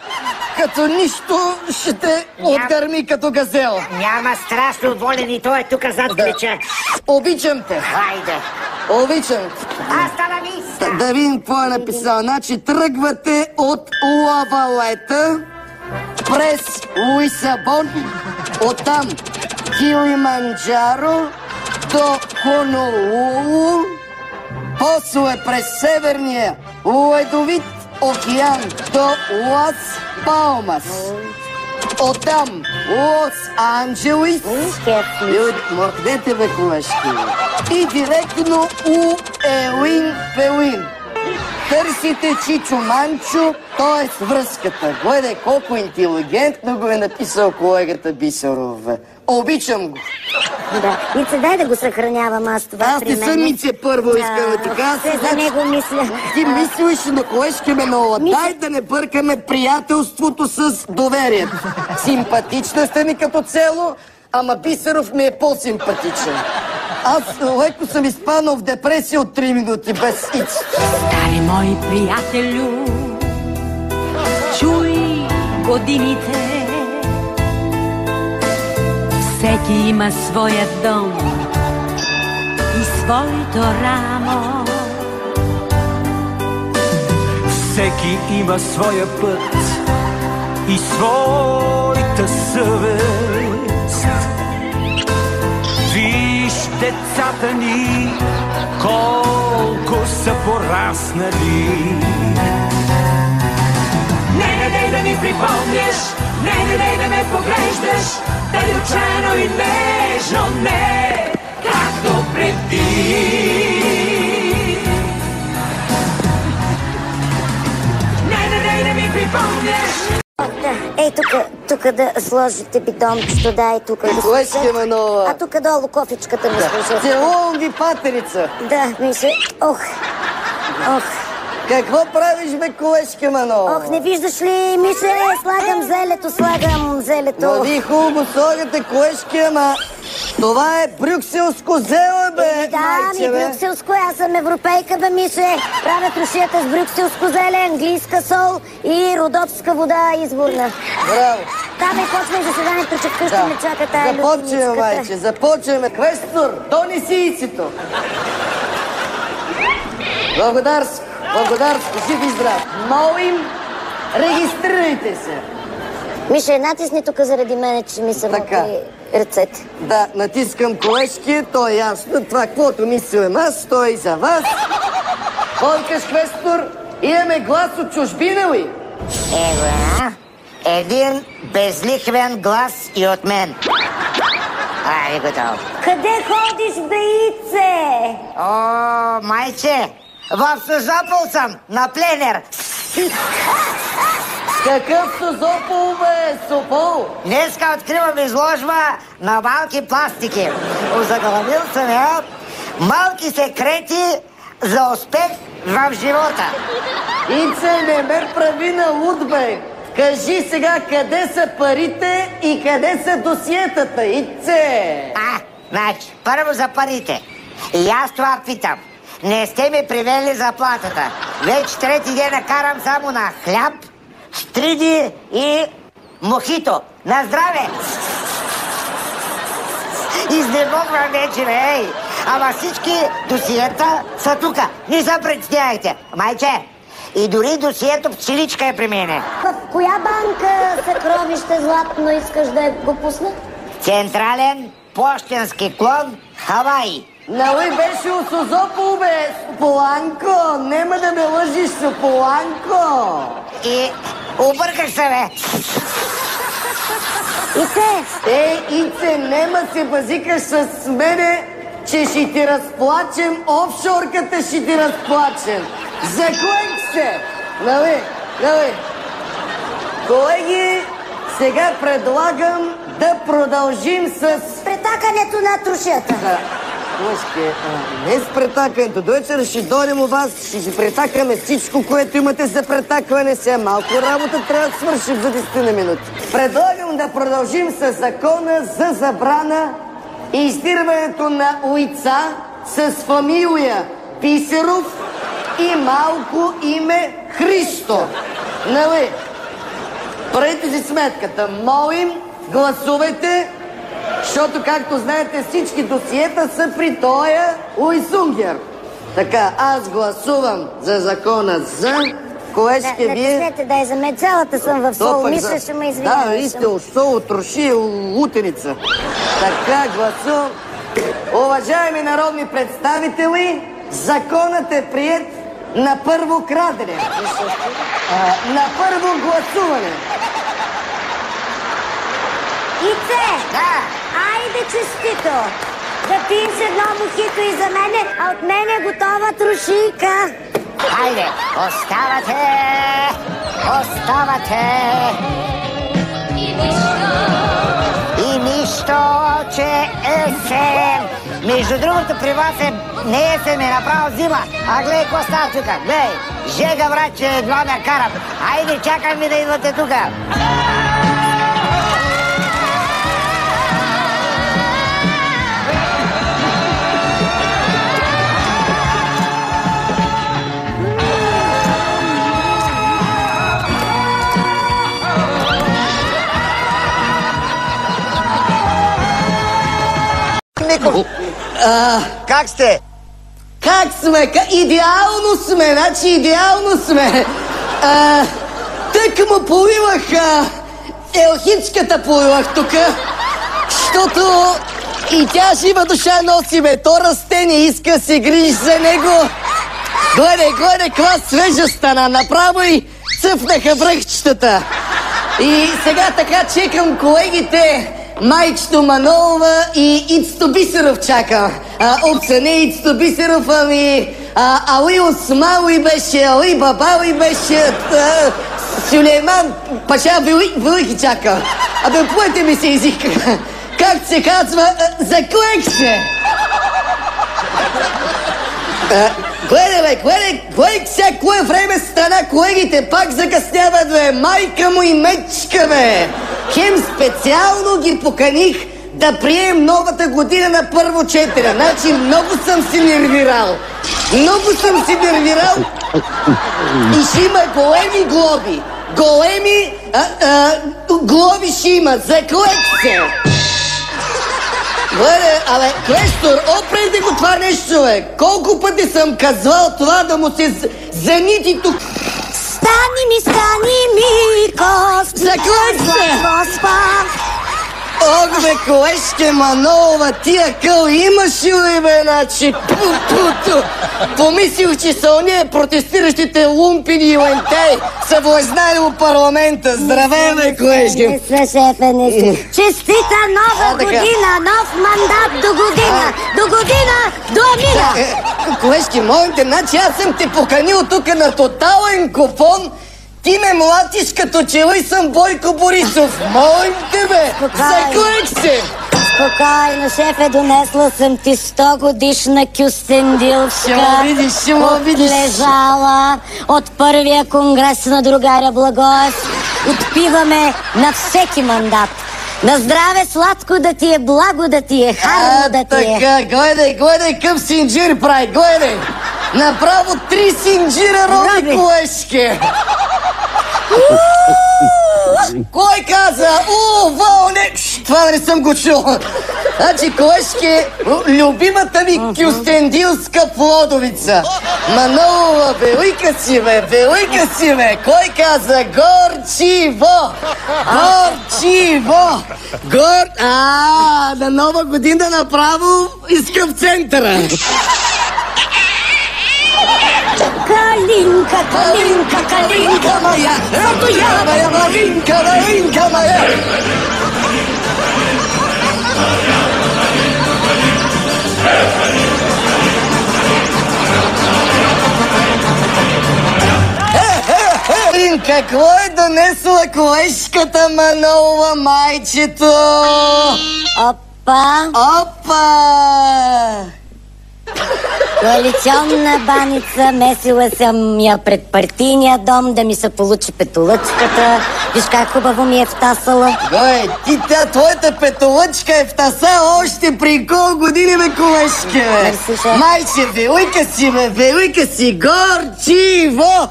A: като нищо ще те отгърми като газел.
H: Няма страшно, Волен, и той е тук зад плеча.
A: Обичам те.
H: Хайде.
A: Обичам те.
H: Hasta la vista.
A: Да видим какво е написал. Значи тръгвате от Лавалета през Лисабон, оттам Килиманджаро до Хонолулу, после през Северния ледовит океан до Лас Палмас, оттам Лос Анджелис, мордете, бе, колежки, и директно у Елин Пелин. Търсите Чичо Манчо, т.е. връзката. Гледай колко интелигентно го е написал колегата Бисеров. Обичам го.
B: Да, Ице, дай да го съхранявам аз това
A: аз
B: при мен.
A: Аз не съм Ице първо, искам да ти кажа.
B: За него мисля.
A: Ти мислиш на колежки Менола. Дай да не бъркаме приятелството с доверието. Симпатична сте ми като цяло, ама Бисеров ми е по-симпатичен. Аз леко съм изпаднал в депресия от 3 минути без Ице.
F: Стари мой приятелю,
K: годините. Всеки има своя дом и своето рамо.
F: Всеки има своя път и своята съвест. Виж децата ни колко са пораснали. Не дей да ми припомняш, не дей да ме поглеждаш, дали отчаяно и нежно, не както преди. Да ми припомняш.
B: Ей, тук да сложите бидончето, дай тук да
A: Колежке Манова.
B: А тук долу кофичката ми сложете.
A: Целувам ви, патерица.
B: Да, Мише. Ох.
A: Какво правиш, бе, колежке Манова?
B: Ох, не виждаш ли, Мише, слагам зелето.
A: Но вие хубаво слагате, колежке, ама това е брюкселско зеле, бе, майче, бе.
B: Брюкселско, аз съм европейка, бе, Мише. Правя трошията с брюкселско зеле, английска сол и родопска вода изборна.
A: Браво.
B: Бе, почвай заседанието, че вкъщи ме чака тая
A: започваме, майче, започваме. Квестор, дони си ицето. Благодарство, жив и здрав. Молим, регистрирайте се.
B: Миша, натисни тук заради мене, че ми са мокри ръцете.
A: Да, натискам колежки, то е ясно. Това, каквото мислим аз, то е и за вас. Койкаш, Квестор, имаме глас от чужбина ли?
H: Един безлихвен глас и от мен. Айде, готово.
B: Къде ходиш, бе, Ице?
H: О, майче, в Созопол съм, на пленер.
A: Какъв Созопол, бе, Сопол?
H: Днеска откривам изложба на малки пластики. Озаглавил съм я "Малки секрети за успех в живота".
A: Ице, не ме прави на луд, бе. Кажи сега къде са парите и къде са досиетата, Ице.
H: Значи, първо за парите. И аз това питам. Не сте ми привели заплатата. Вече трети ден карам само на хляб, стриди и мохито. На здраве! Изнемогвам вече, бе, ей! Ама всички досиета са тука. Не се притесняйте. Майче, и дори досието пчеличка е при мене.
B: В коя банка съкровище златно искаш да го пусна?
H: Централен пощенски клон Хаваи.
A: Нали беше от Созопол, бе, Сополанко. Нема да ме лъжиш, Сополанко.
H: И объркаш се, бе.
A: Ице! Ице, нема се базикаш с мене, че ще ти разплачем, офшорката ще ти разплачем. За кое се? Нали? Колеги, сега предлагам да продължим с
B: претакането на трошията.
A: Не с претакането. До вечера ще дойдем у вас, ще си претакаме всичко, което имате за претакване. Сега малко работа трябва да свършим за 10 на минути. Предлагам да продължим с закона за забрана и издирването на уйца с фамилия Писеров и малко име Христо. Нали? Правете си сметката. Молим, гласувайте, защото, както знаете, всички досиета са при тоя Уйсунгер. Така, аз гласувам за закона за... Колежке, вие...
B: Натиснете, дай за мен, цялата съм в сол. Мисля, ще ме извиня.
A: Да, вие сте от сол, от троши, лутеница. Така, гласувам. Уважаеми народни представители, законът е приет на първо крадене. На първо гласуване.
B: Ице! Айде честито! Да пиеш едно мохито и за мене, а от мене готова трошийка.
H: Хайде, оставате! И нищо, че есен. Между другото, при вас не есен, е направо зима. А гледай какво става тука. Гледай, жега, брат, че едва ме карам. Айде, чакам ви да идвате тука.
C: Как сте?
A: Как сме? Идеално сме, значи идеално сме. Тък му поливах, елхичката поливах тука, защото и тя жива душа носи, бе. То растение иска се грижи за него. Гледай, каква свежа стана. Направо и цъфнаха връхчетата. И сега така чекам колегите Майчето Манолова и Ицто Бисеров чакам. Не Ицто Бисеров, ами Али Осман ли беше, Али Баба ли беше, Сюлейман Паша Велики чакам. Абе, плъйте ми се език. Как се казва? Заклех се! Гледай сега кое време стана, колегите пак закъсняват, бе, майка му и мечка, бе. Хем специално ги поканих да прием новата година на първо четене. Значи много съм се нервирал. И ще има големи глоби. Големи глоби ще има. Заклех се! Абе, Квестор, опреди го това нещо, бе. Колко пъти съм казвал това да му се занити тук.
B: Стани ми, Кости.
A: Заклех се! Ох, бе, колежке Манолова, тия къл имаш ли, бе, значи? Помислих, че са ония протестиращите лумпини и лентей са влезнали в парламента. Здравей, бе, колежке.
B: Не сме, шефе, не сме. Честита нова година, нов мандат до година, до амина.
A: Колежке, моите, значи аз съм те поканил тук на тотален купон. Ти ме млатиш като че ли съм Бойко Борисов. Молим те, бе! Заклех се!
B: Спокойно, шефе, донесла съм ти 100 годишна кюстендилска.
A: Ще му видиш.
B: Лежала от първия конгрес на другаря Благоев. Отпиваме на всеки мандат. На здраве, сладко да ти е, благо да ти е, харно да ти е.
A: Така, гледай, къв синджир прави, гледай. Направо 3 синджира роби, колежке. Кой каза? Вълне! Това не съм го чул. Значи, колежке, любимата ми кюстендилска плодовица. Манолова, велика си, бе. Кой каза? Горчиво! На нова година направо искам центъра. Калинка моя, ето я, моя малинка моя. Какво е донесла колежката Манолова, майчето? Опа!
B: Коалиционна баница, месила съм я пред партийния дом да ми се получи петолъчката. Виж как хубаво ми е втасала.
A: Ти твоята петолъчка е втасала още при колко години, бе, колежке, бе. Майче, велика си, горчиво!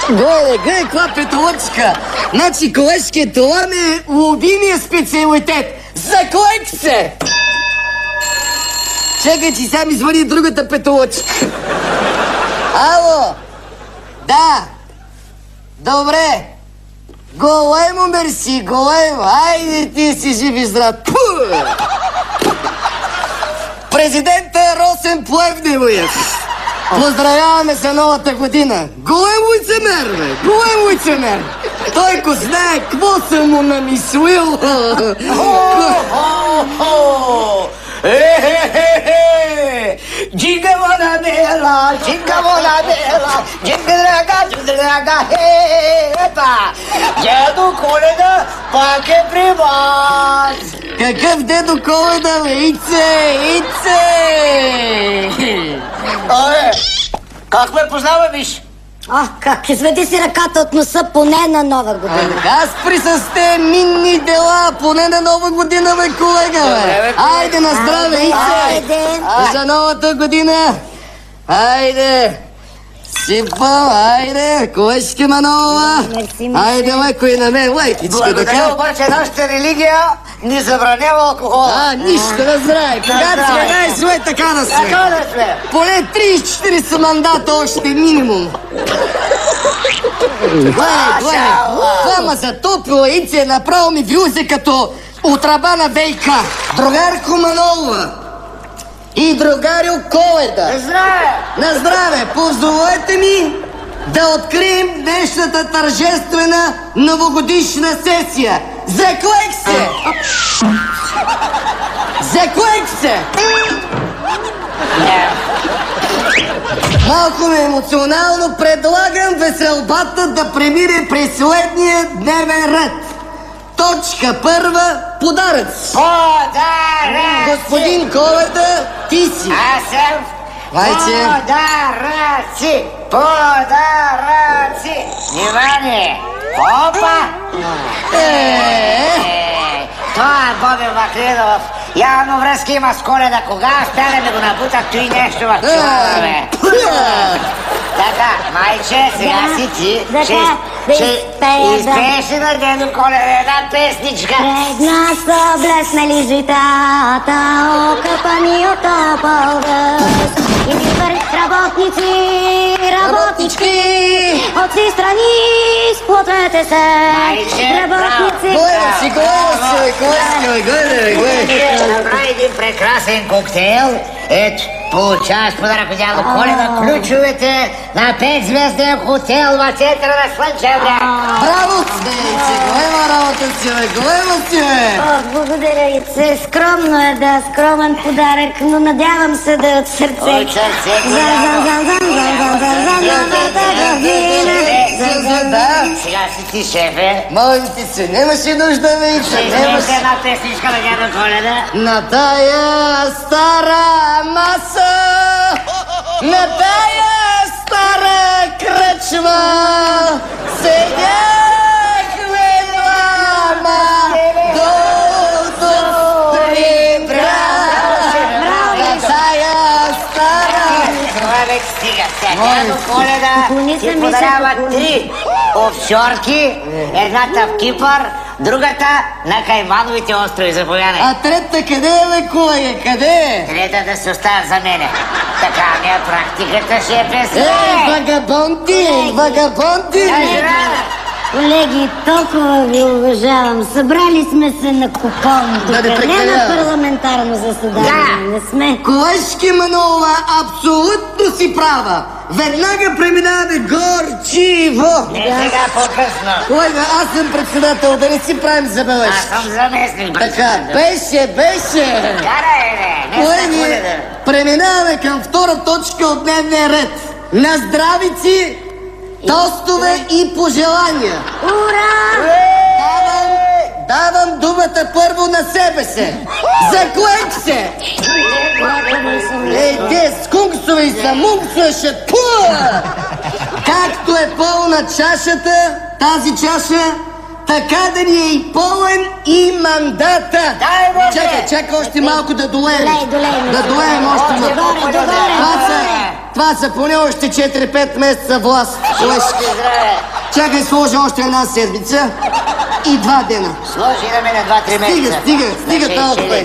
A: Гледай, каква петолъчка. Значи, колежке, това ми е любимия специалитет. Заклех се! Чакай, че сега ми звъни другата петолъчка. Ало? Да. Добре. Големо, мерси, големо. Айде, ти си жив и здрав. Президента Росен Плевневоев. Поздравяваме за новата година. Голем лицемер. Той го знае какво съм му намислил. Джингавона бела, джингадрага, дедо Коледа пак е при вас. Какъв дедо Коледа, бе? Ице! Как ме познава, виж?
B: Как? Изведи си ръката от носа, поне на нова година.
A: Аз присъсте минни дела, поне на нова година, бе, колега, бе. Айде, на здраве, Ице! За новата година! Айде! Сипа, айде, колежка Манолова. Айде, леко и на мен, лекичка, така.
H: Благодаря, обаче нашата религия ни забранява алкохола.
A: Нищо не знае. Когато сме най-зле, така да сме.
H: Така да сме.
A: Поне 30-40 мандата още минимум. Гледай. Ама за топла инция направо ми влюзе като отраба на ВК. Другарко Манолова и другарю Коледа.
H: На здраве!
A: На здраве! Позволете ми да открием днешната тържествена новогодишна сесия. Заклех се! Заклех се! Малко ме емоционално предлагам веселбата да премине през следния дневен ред. Точка първа – подаръци.
H: Подаръци!
A: Господин Коледа, ти си.
H: Аз съм
A: Майче.
H: Подаръци! Подаръци! Внимание! Опа! Това е Боби Маклинов. Явно връзки има с Коледа. Кога успя да ми го набутат той нещо в чувала, бе? Така, майче, сега си ти. Ще изпееш ли на дедо Коледа една песничка?
B: Една са блеснали житата, окъпани от топъл дъжд. И ми работници, работнички, от си страни сплотете се. Работници.
H: Ще направи един прекрасен коктейл. Ето, получаваш подарък от дядо Коледа, ключовете на 5-звезден хотел в центъра на Слънчев бряг.
A: Браво, Цвейче! Голема работа си, бе! Голема си, бе!
B: Благодаря, Ице. Скромно е, да, скромен подарък, но надявам се да е от сърце.
H: От сърце, сега си ти, шефе.
A: Моля ти се, нямаше нужда, Вейче,
H: Ще измеете една песничка на дядо Коледа.
A: На тая стара маса, на тая стара кръчма, седяхме двама до прибра. На тая стара...
H: Това вече стига. Дядо Коледа ти подарява 3 офшорки, едната в Кипър, другата на Каймановите острови. Заповядай.
A: А третата къде е, бе, колега? Къде е?
H: Третата се оставя за мене. Така ми е практиката, шефе.
A: Вагабонти! Вагабонти!
B: Колеги, толкова ви уважавам. Събрали сме се на купон. Тук не на парламентарно заседание. Не сме.
A: Колежки Манолова, абсолютно си права. Веднага преминаваме горчиво.
H: Не сега по-късно.
A: Колега, аз съм председател, да не си правим забележки.
H: Аз съм заместник.
A: Така, беше.
H: Карай, бе.
A: Колеги, преминаваме към втора точка от дневния ред. На здравици, тостове и пожелания.
B: Ура!
A: Давам думата първо на себе се. Заклех се! Те скунксове и самунксове ще пуа! Както е пълна чашата, тази чаша, така да ни е и пълен и мандата. Чакай още малко да долеем. Да долеем още малко. Това са поне още 4-5 месеца власт. Чакай, сложи още една седмица и 2 дена.
H: Сложи на мене 2-3 месеца.
A: Стига толкова.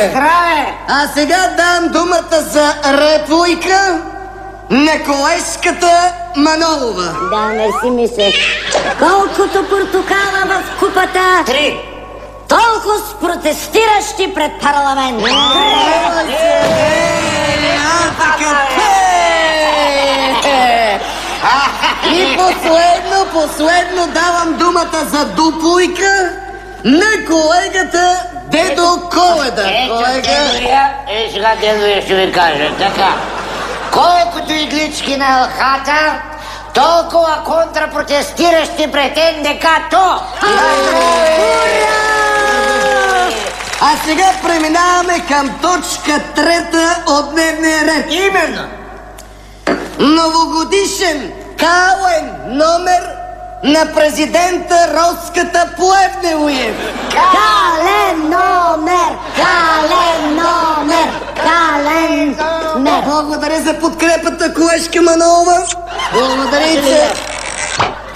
H: Здраве!
A: А сега дам думата за реплика на колежката Манолова.
B: Да, мерси, мисля. Колкото портокала в купата,
H: 3.
B: толкова с протестиращи пред парламента.
A: И последно давам думата за дуплика на колегата Дедо Коледа.
H: Сега Дедо ще ви кажа. Така. Колкото иглички на елхата, толкова контрапротестиращи пред НДК-то.
A: А сега преминаваме към точка 3 от дневния ред.
H: Именно.
A: Новогодишен кален номер на президента Роската Плевнелиев.
B: Кален номер! Кален номер! Кален номер!
A: Благодаря за подкрепата, колежка Манолова. Благодаря и че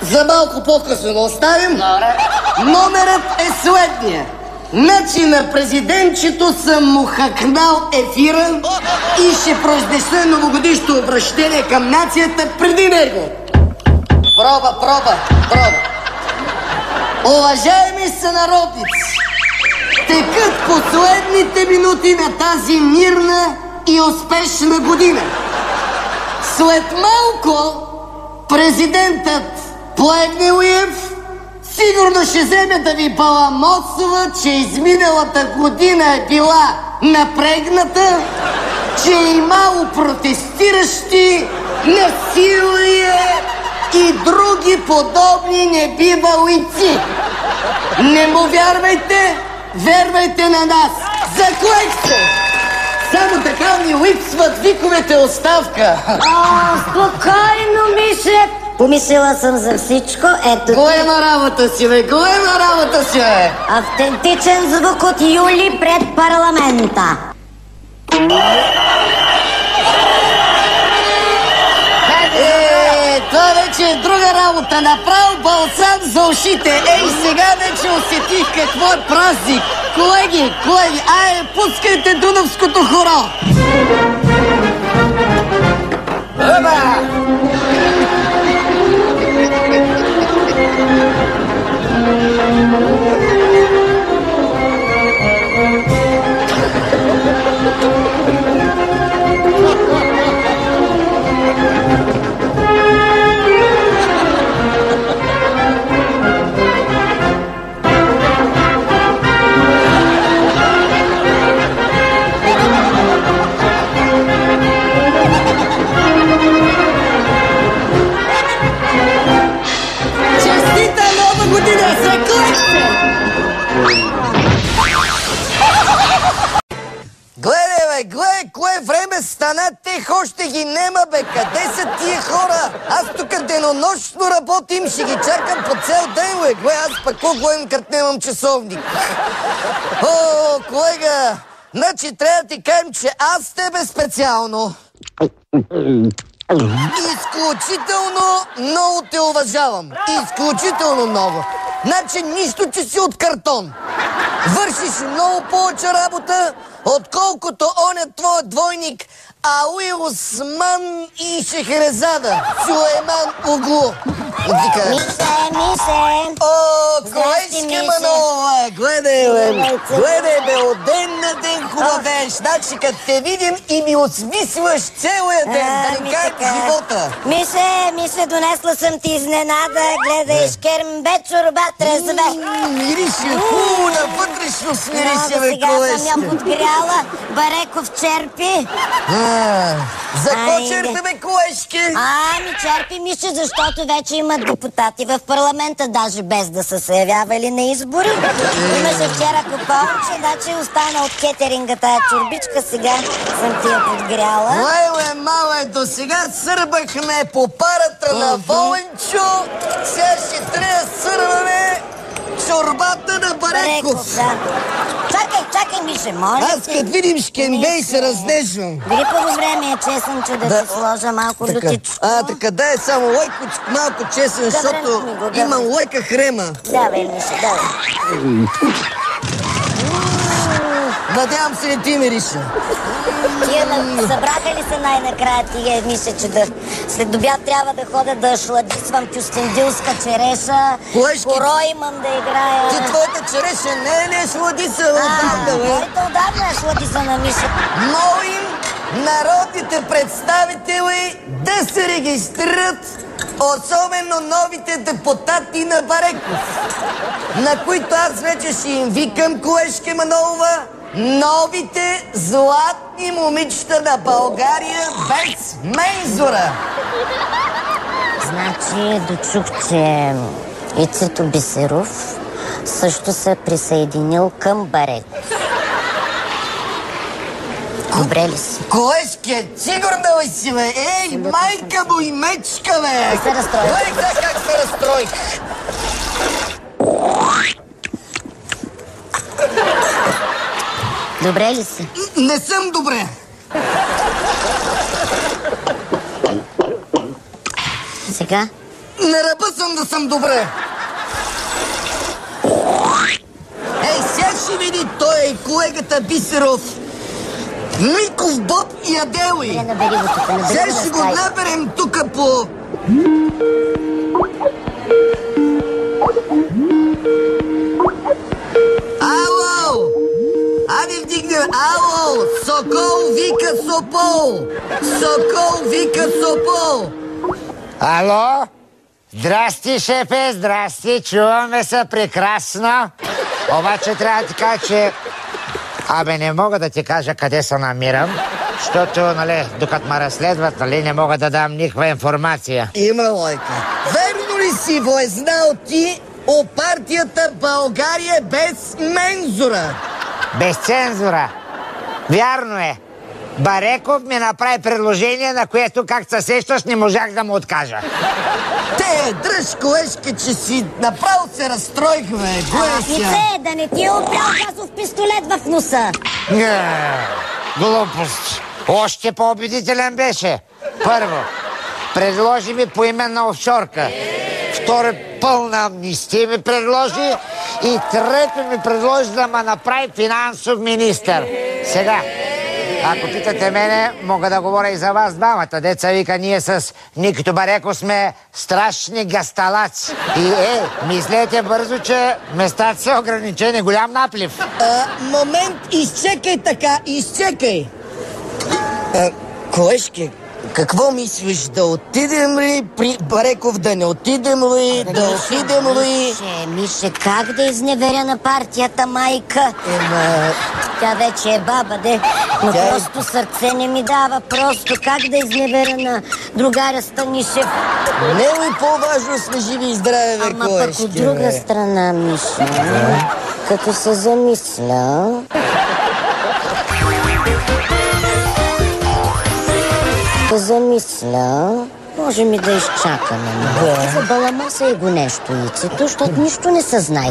A: за малко по-късно го оставим. Номерът е следния. Значи на президентчето съм му хакнал ефира и ще произнеса новогодишно обращение към нацията преди него. Проба. Уважаеми сънародници, текат последните минути на тази мирна и успешна година. След малко президентът Плевнелиев сигурно ще вземе да ви баламосва, че изминалата година е била напрегната, че е имало протестиращи, насилие и други подобни небивалици. Не му вярвайте, вервайте на нас. Заклех се! Само така ни липсват виковете оставка.
B: Спокойно, Мише! Помислила съм за всичко, ето...
A: Голема работа си, бе! Голема работа си, бе!
B: Автентичен звук от Юли пред парламента.
A: Това вече е друга работа. Направо балсам за ушите. Ей, сега вече усетих какво е празник. Колеги, айде, пускайте Дунавското хоро. Гледай, кое време стана, тех още ги нема, бе. Къде са тия хора? Аз тук денонощно работим, ще ги чакам по цел ден, бе. Гледай, аз пък по-голем кът немам часовник. О, колега, значи трябва да ти кажем, че аз тебе специално изключително много те уважавам. Изключително много. Значи нищо, че си от картон. Вършиш много повече работа, отколкото оня твоя двойник Ауи Осман и Шехерезада, Сюлейман Углу.
B: Мише!
A: О, колежка Манолова, гледай, бе, от ден на ден хубавеш. Значи, като те видим и ми осмисляш целия ден, да ни кажем живота.
B: Мише, донесла съм ти изненада. Гледай, шкермбе, чорба, трезве.
A: Мирише, хубаво, на вътрешност мирише, бе,
B: сега
A: колежка.
B: съм я подгряла. Бареков черпи.
A: За какво черпи, бе, колежки?
B: Черпи, Мише, защото вече имат депутати в парламента, даже без да са се явявали на избори. Имаше вчера купонче, значи остана от кетеринга тая чорбичка, сега съм ти я подгряла.
A: Мале, до сега сърбахме по парата на Воленчо, сега ще трябва да сърбаме чорбата на Бареков.
B: Да. Чакай, Мише, моля
A: аз като видим шкембей се разнежвам.
B: Дали по време е чесън, че да си сложа малко лютичко?
A: Така, дай само малко чесън, защото имам лека хрема.
B: Давай, Мише, давай.
A: Надявам се не ти мириша.
B: Тия събраха ли се най-накрая тия? Мисля, че след обяд трябва да ходя да шладисвам кюстендилска череша. Хоро имам да играя.
A: Ти твоята череша не е шладисана отдавна, бе.
B: Моята отдавна е шладисана, Миша.
A: Молим народните представители да се регистрират, особено новите депутати на Бареков, на които аз вече ще им викам, колежка Манолова, новите златни момичета на България без мензура.
B: Значи дочух, че Ицето Бисеров също се присъединил към Бареков. Добре ли си?
A: Колежке, сигурна ли си, бе? Ей, майка му и мечка, бе!
B: Не се разстроих.
A: Гледай как се разстроих.
B: Добре ли си?
A: Не съм добре.
B: Сега?
A: На ръба съм да съм добре. Ей, сега ще види той и колегата Бисеров. Миков, Боб и Адели.
B: Не, набери го тук, набери
A: Сега
B: го
A: ще
B: на
A: го
B: скайп.
A: наберем тук по... Ало! Айде вдигнем. Ало! Сокол вика Сопол! Сокол вика Сопол!
C: Ало? Здрасти, шефе, здрасти, чуваме се прекрасно. Обаче трябва да ти кажа, че... не мога да ти кажа къде се намирам, защото, нали, докато ме разследват, нали, не мога да дам никаква информация.
A: Има лойка. Верно ли си влезнал ти о партията България без мензура?
C: Без цензура. Вярно е. Бареков ми направи предложение, на което, как се сещаш, не можах да му откажа.
A: Те, дръж, колежка, че си направо се разстроихме, Гоеся.
B: Ице, да не ти е опрял газов пистолет в носа.
C: Не, глупост. Още по-убедителен беше. Първо, предложи ми поименна офшорка. Второ, пълна амнистия ми предложи. И трето ми предложи да ме направи финансов министър. Сега, ако питате мене, мога да говоря и за вас двамата. Деца вика, ние с Никито Бареков сме страшни гасталаци. И мислете бързо, че местата са ограничени. Голям наплив.
A: Момент, изчекай така, изчекай. Колежке, какво мислиш, да отидем ли при Бареков, да не отидем ли, да отидем ли?
B: Мише, как да изневеря на партията, майка? Тя вече е баба, де. Но просто сърце не ми дава. Просто как да изневеря на другаря Станишев?
A: Не ли по-важно сме живи и здраве, бе,
B: Ама
A: колежке,
B: пък от друга страна, Миша, като се замисля... можем и да изчакаме. За баламаса е го нещо, Ицето, защото нищо не съзнай.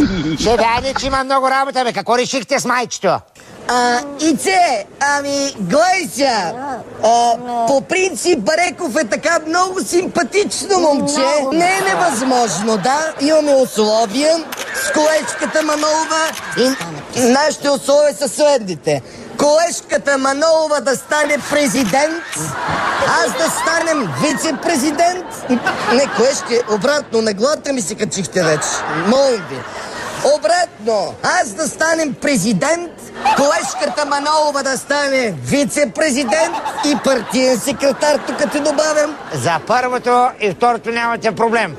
C: Айде, че има много работа, бе. Какво решихте с майчето?
A: Ице, гледай сега. По принцип Бареков е така много симпатично момче. Не е невъзможно, да. Имаме условия с колежката Манолова и нашите условия са следните. Колежката Манолова да стане президент, аз да станем вице-президент. Не, колежке, обратно, на главата ми се качихте вече. Молим ви. Обратно, аз да станем президент, колежката Манолова да стане вице-президент и партиен секретар, тук те добавям.
C: За първото и второто нямате проблем.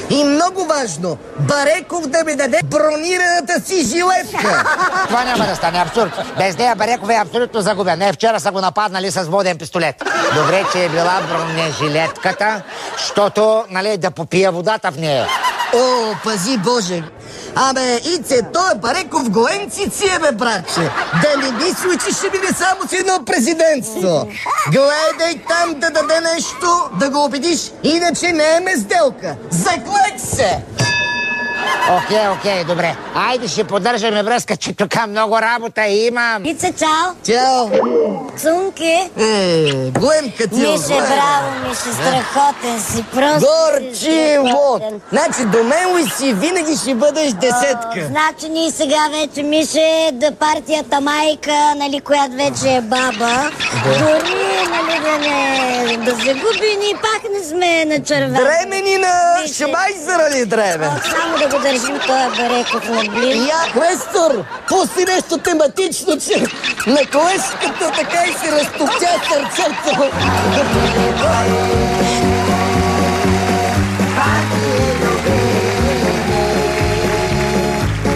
A: И много важно, Бареков да ми даде бронираната си жилетка.
C: Това няма да стане, абсурд. Без нея Бареков е абсолютно загубен. Не, вчера са го нападнали с воден пистолет. Добре, че е била бронежилетката, защото, нали, да попия водата в нея.
A: О, пази Боже. Ице, той Бареков гоенци е, бе, братче. Да не мисли, че ще биде само с едно президентство. Гледай там да даде нещо, да го убедиш, иначе не е сделка. Заклеч се!
C: Окей, добре. Айде ще поддържаме връзка, че тук много работа имам.
B: Ице, чао!
A: Чао!
B: Цунки!
A: Глемка ти!
B: Мише, браво, Мише, страхотен си, просто
A: Горчиво! Значи до мен ли си винаги ще бъдеш десетка.
B: Значи ние сега вече, Мише, да партията майка, нали, която вече е баба, дори, нали, да се губи, ние пак не сме на червен.
A: Дремени на шмайзера ли дреме?
B: Само да го държим този Бареков наблизо.
A: Квестор, пусти нещо тематично, че на колежката така и се разтопча сърцето.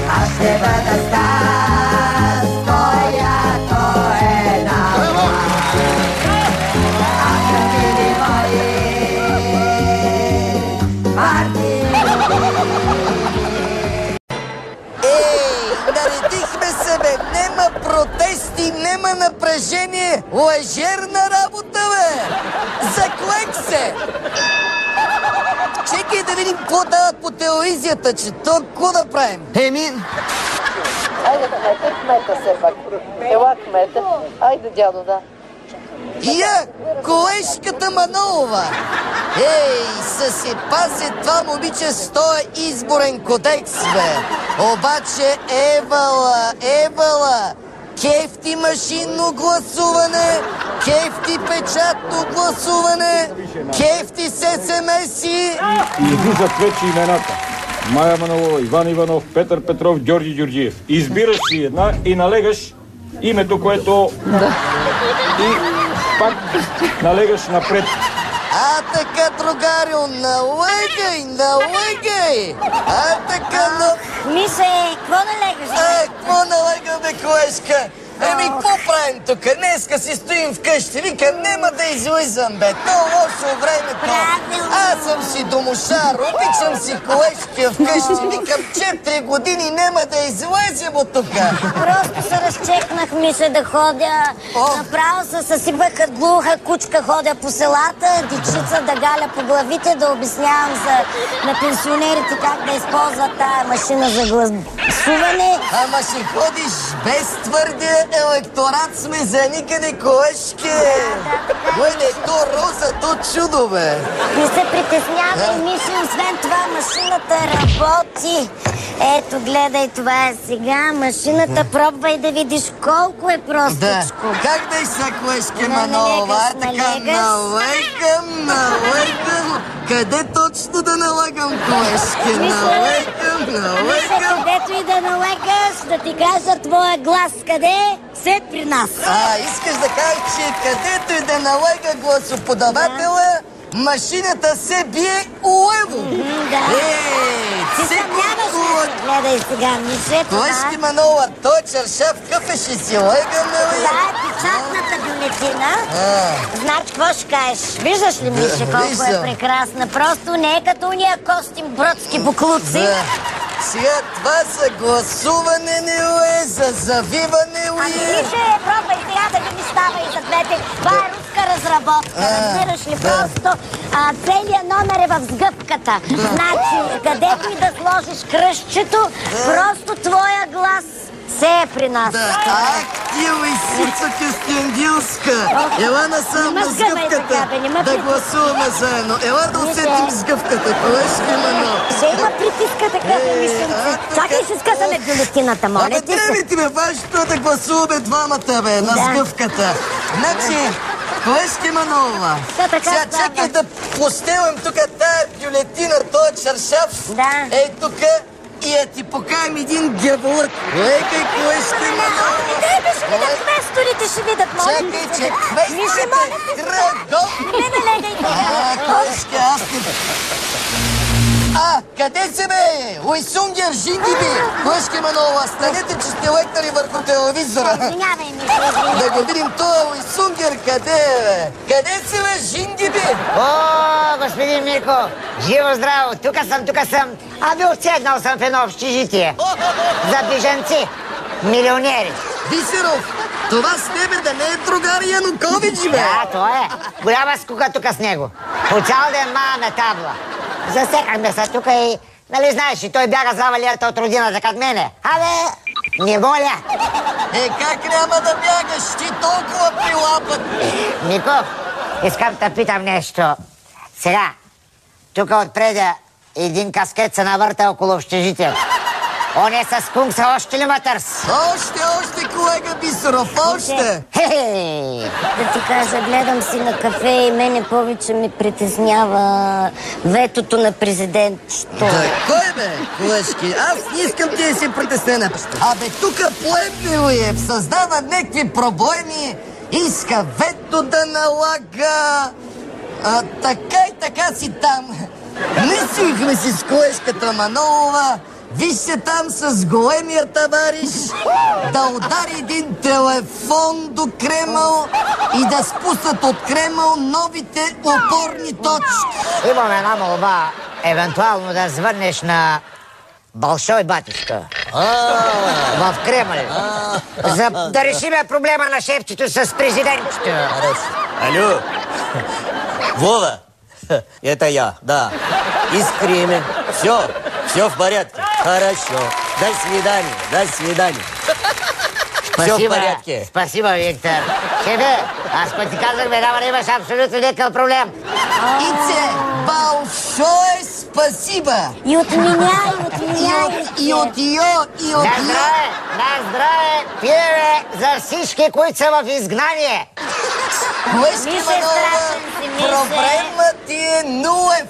F: Аз ще бъда стар, твоято една. Аз ще види мои партии.
A: Наредихме се, бе, нема протести, нема напрежение. уважение, лъжерна работа, бе! Заклех се! Чекай да видим какво дават по телевизията, че толкова да правим.
L: Айде, кмета все пак. Ела кмета. Айде, дядо, да.
A: Я, колежката Манолова! Ей, се пази това момиче с този изборен кодекс, бе! Обаче, Евала! Кефти машинно гласуване, кефти печатно гласуване, кефти с СМС-и.
M: И излизат вече имената. Майя Манолова, Иван Иванов, Петър Петров, Георги Георгиев. Избираш си една и налегаш името, което... И пак налегаш напред.
A: А така, другарю, налегай! А така,
B: Мише, какво налегаш?
A: Какво налегам, бе, колежка? Какво правим тук? Днеска си стоим вкъщи. Викам, нема да излизам, бе. То лошо времето. Аз съм си домошар. Обичам си колежкия вкъщи. Викам, 4 години нема да излезем от тук.
B: Просто се разчекнах, Мише, да ходя. Направо се съсипаха глуха кучка, ходя по селата, дичица да галя по главите, да обяснявам на пенсионерите как да използват тая машина за гласуване.
A: Ама ще ходиш без твърдия електорат сме за никъде, колежки. Гойде, то роза, то чудо, бе.
B: Не се притеснявай, Миши, освен това машината работи. Ето, гледай, това е сега. Машината, пробвай да видиш колко е простичко.
A: Как да са, колежки Манолова? Така, налегам. Къде точно да налагам, колежки? Налегам.
B: Където и да налегаш, да ти кажа твоя глас. Къде? Сед при нас.
A: Искаш да кажеш, че където и да налега гласоподавателя, машината се бие улево.
B: Ти съмняваш, гледай сега, Мише.
A: Колежки Манолова, той чаршав къфе ще си легам, нали?
B: Това е печатната бюлетина. Знаеш, какво ще кажеш? Виждаш ли, Мише, колко е прекрасна? Просто не е като уния костим бродски буклуци.
A: Сега това за гласуване не е, за завиване ли е?
B: Мише, пробвай сега да ви става и за двете. Това е руска разработка, разбираш ли? Просто целият номер е в сгъвката. Значи, където и да сложиш кръстчето, просто твоя глас се е при нас.
A: Ах, ти лисица Кюстендилска! Ела насам на сгъвката, да гласуваме заедно. Ела да усетим сгъвката, колежки Манолова.
B: Ще има притиска така, Мишенце. Чакай, ще скъсаме бюлетината, моля ти се.
A: Трябва ти ме важно да гласуваме двамата, бе, на сгъвката. Значи, колежки Манолова, сега чакай да постелям тук тая бюлетина, този чаршав. Ей тук. И да ти покажем един гяволът. Легай, колежки Манолова.
B: Дай да ще видят квесторите, ще видят, моля.
A: Чакай, че квесторите тръгол.
B: Не налегай така.
A: Колежки, аз ти... Къде се, бе? Уйсунгер, жингиби! Колежки Манолова, станете, че сте лекнали върху телевизора.
B: Извинявай, Мише.
A: Да го видим това Уйсунгер, къде е, бе? Къде се, бе, жингиби?
C: О, господин Мирко, живо здраво, тук съм. Отседнал съм в едно общежитие. За бежанци, милионери.
A: Бисеров, това с тебе да не е другар Янукович, бе?
C: Да, то е. Голяма скука тук с него. По цял ден маме табла. Засекахме се тук и, нали знаеш, и той бяга за валията от родината като мене. Не воля.
A: Как няма да бягаш? Ти толкова прилапът.
C: Миков, искам да питам нещо. Сега, тук отпреда един каскет се навърта около общежитието. Он е с кункса, още ли ма търси?
A: Още, колега Бисеров, още!
B: Да ти кажа, гледам си на кафе и мене повече ми притеснява ветото на президент.
A: Кой бе, колежки? Аз не искам ти да си притеснена. Тук поемно е, създава някакви проблеми, иска вето да налага. Така и така си там. Мислихме си с колежката Манолова. Вижте там с големия товариш да удари един телефон до Кремъл и да спуснат от Кремъл новите опорни точки.
C: Имам една молба, евентуално да звъннеш на Большой батюшка. В Кремъл. За да решиме проблема на шефчето с президентчето.
N: Алло, Вова, это я, да. Из Кремля. Все в порядке. Хорошо. До свидания. Все в порядке.
C: Спасибо, Виктор. Шефе, аз пък ти казах, веднага да имаш абсолютно никакъв проблем.
A: Ице, большое спасибо.
B: И от меня.
A: И от ее.
C: На здраве, пиеме за всички, които са в изгнание.
A: Колежке Манолова, проблемът ти е нулев.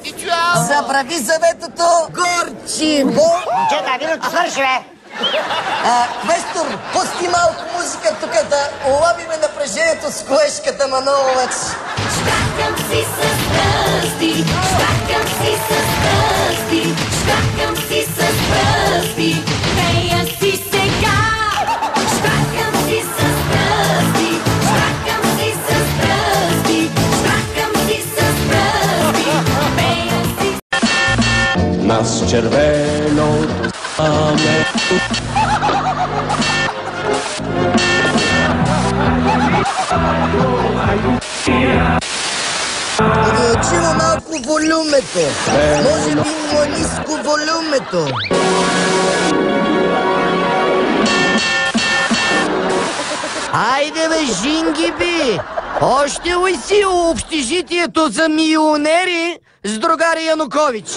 A: Забрави заветото горчиво.
C: Момчета, виното свърши, бе.
A: Квестор, пусти малко музика тук да улавиме напрежението с колежката Маноловец.
J: Щакам си с пръсти, пея си сега. Щакам си с пръсти, пея си.
F: Нас червеното сламе.
A: Чува малко волюмето. Може би му е ниско волюмето. Айде бе, Жингиби! Още ли си общежитието за милионери с другар Янукович?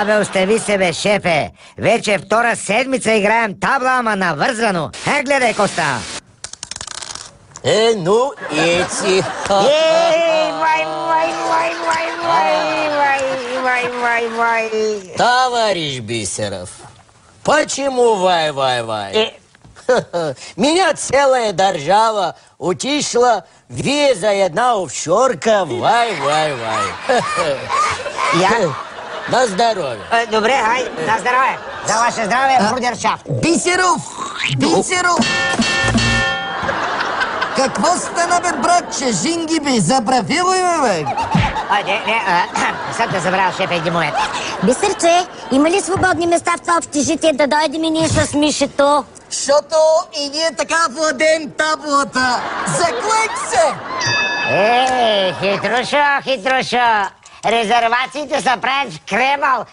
C: Абе, остави се, бе, шефе. Вече втора седмица играем табла, ама навързано. Гледай, Коста.
N: Ну, эти. Товарищ Бисеров, почему вай? Меня целая держава утишила, виза одна офшорка, вай. На здоровье.
C: Добре, ай, на здраве. За ваше здраве, брудершафт.
A: Бисеров! Какво стана, бе, братче, Жингиби? Забравил ли ме, бе?
C: Не, съм те забравил, шефе, един момент.
B: Бисерче, има ли свободни места в това общежитие да дойдем и ние с Мишето?
A: Защото и ние така владеем таблата. Заклек се!
C: Хитрушо. Резервациите са правят в Кремъл.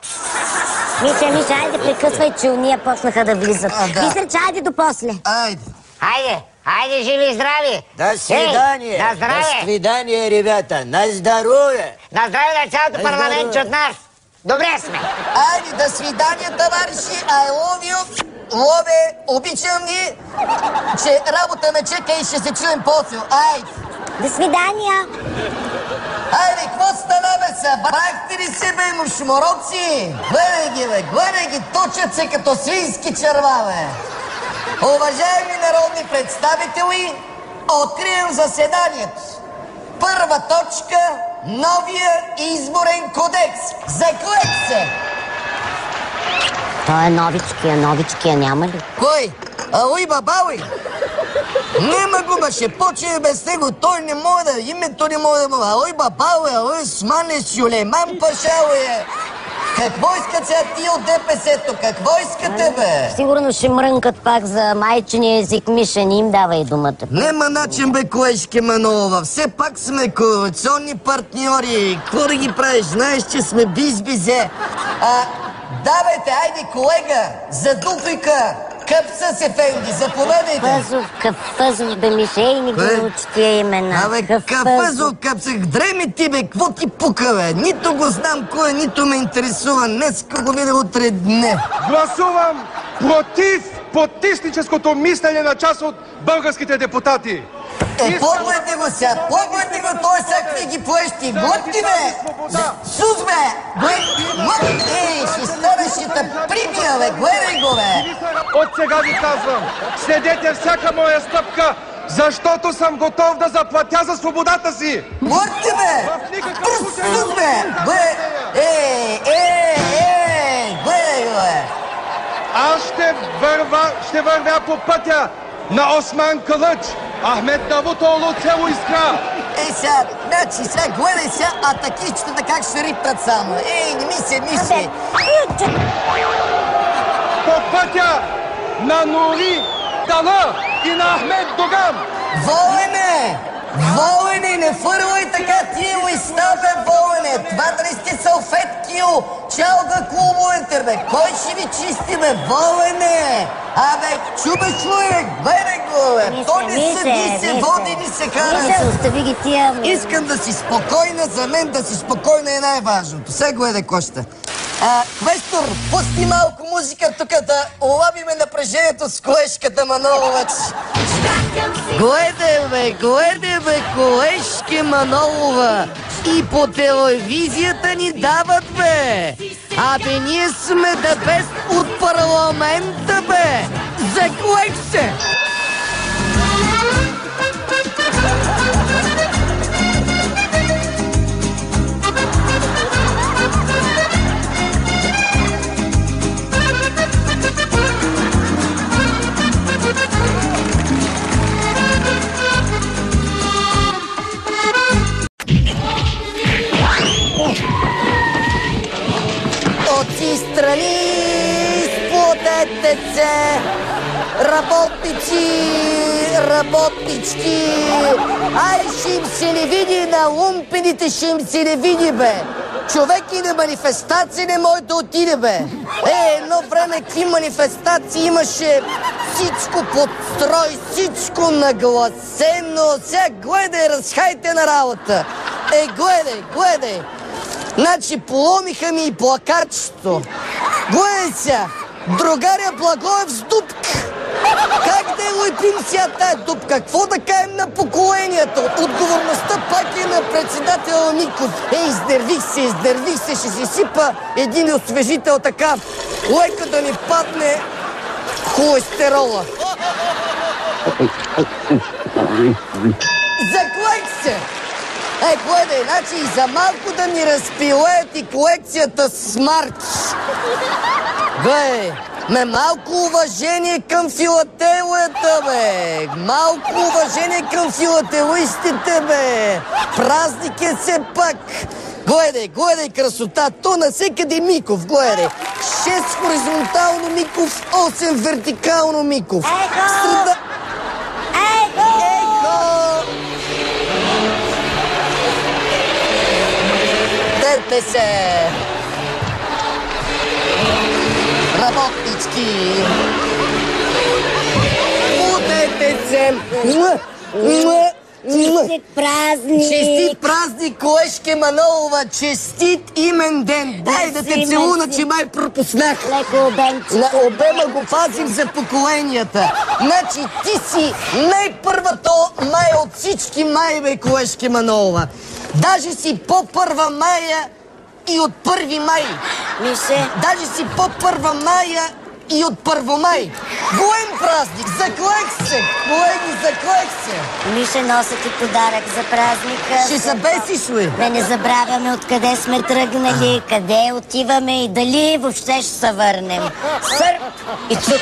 B: Миша, айде прекъсвай, че уния почнаха да влизат. Бисерче, айде до после.
C: Айде, живи и здрави!
N: До свидания!
C: На здраве!
N: До свидания, ребята! На здоровье!
C: На здраве на цялото парламентче от нас! Добре сме!
A: Айде, до свидания, товарищи! I love you! Лове, обичам ви! Че работа ме чека и ще се чуем после! Айде!
B: До свидания!
A: Айде, какво стана, бе? Събрахте ли се, бе, мушмороци? Гледай ги! Точат се като свински черва, бе! Уважаеми народни представители, открием заседанието. Първа точка – новия изборен кодекс. Заклек се!
B: Той е новичкия, няма ли?
A: Кой? Алуй бабауи? Нема го, бе, ще почне без него. Той не може да, името не може да му. Алуй бабауи, алуй Османе Сюлейман Пашауи. Какво искат сега ти от ДПС-то? Какво искате, бе?
B: Сигурно ще мрънкат пак за майчиния език. Миша, не им давай думата.
A: Нема начин, бе, колежке Манолова. Все пак сме коалиционни партньори. Какво да ги правиш? Знаеш, че сме бизе. Давайте, айде, колега, за дуплика. Къпсъс Ефенди, заповядайте.
B: Къпсъс, бе, Миша, и не го научи тия имена.
A: Абе, къпсъс, дреми ти, бе, какво ти пука, бе? Нито го знам кой, нито ме интересува. Днеска го видя, утре не.
O: Гласувам против потисническото мислене на част от българските депутати.
A: Погледни го сега, той всякакви ги плещи. Глътни, бе! Сус, бе! Ще станеш и те прибия, бе! Гледай го, бе!
O: От сега ви казвам, следете всяка моя стъпка, защото съм готов да заплатя за свободата си!
A: Глътни, бе! Сус, бе! Гледай го, бе!
O: Аз ще вървя по пътя на Осман Кълъч, Ахмед Давутоглу, село Искра.
A: Сега, гледай сега, атакистите как ще рипнат само. Не ми се мисли.
O: По пътя на Нури Дала и на Ахмед Доган.
A: Волене! Волене, не фървай така тия уиста, бе, Волене! Това да не сте салфетки, чао да клубовете, бе! Кой ще ви чисти, бе, Волене? Абе, чубаш човек, бе, го, бе! То не съди се, води ни се кара!
B: Миша, остави ги тия...
A: Искам да си спокойна, за мен да си спокойна е най-важното. Сега гледай, Коща. Квестор, пусти малко музика тук да улавиме напрежението с колежката Манолова. Гледай, бе, колежке Манолова. И по телевизията ни дават, бе. Абе, ние сме the best от парламента, бе. Заклеч се! Страни, сплотете се, работници, работнички, ай ще им се не види, на лумпените ще им се не види, бе. Човек и на манифестация не може да отиде, бе. Едно време какви манифестации имаше, всичко под строй, всичко нагласено. Сега гледай, разхайте на работа. Гледай. Значи поломиха ми и плакатчето. Гледай сега, другаря Благоев с дупка. Как да я лепим сега тая дупка? Какво да кажем на поколенията? Отговорността пак е на председателя Миков. Издервих се, ще си сипа един освежител така, леко да ни падне холестерола. Заклех се! Гледай, значи и за малко да ми разпилеят и колекцията с марки. Гледай, малко уважение към филателията, бе. Малко уважение към филателистите, бе. Празник е все пак. Гледай красота. То навсекъде Миков, гледай. 6 хоризонтално Миков, 8 вертикално Миков.
B: Его!
A: Дърпе се! Работнички! Удете се!
B: Честит празник!
A: Честит празник, колежке Манолова! Честит имен ден! Дай да те целуна, че май пропуснах!
B: Леко обемче!
A: На обема го пазим за поколенията! Значи ти си най-първата мая от всички май, бе, колежке Манолова! Даже си по-първа мая и от 1 май!
B: Мише!
A: Даже си по-първа мая и от Първомай! Голем празник! Заклех се! Колеги, заклех се!
B: Мише, нося ти подарък за празника.
A: Ще се бесиш ли?
B: Да не забравяме откъде сме тръгнали, къде отиваме и дали въобще ще се върнем. Сърп и чук!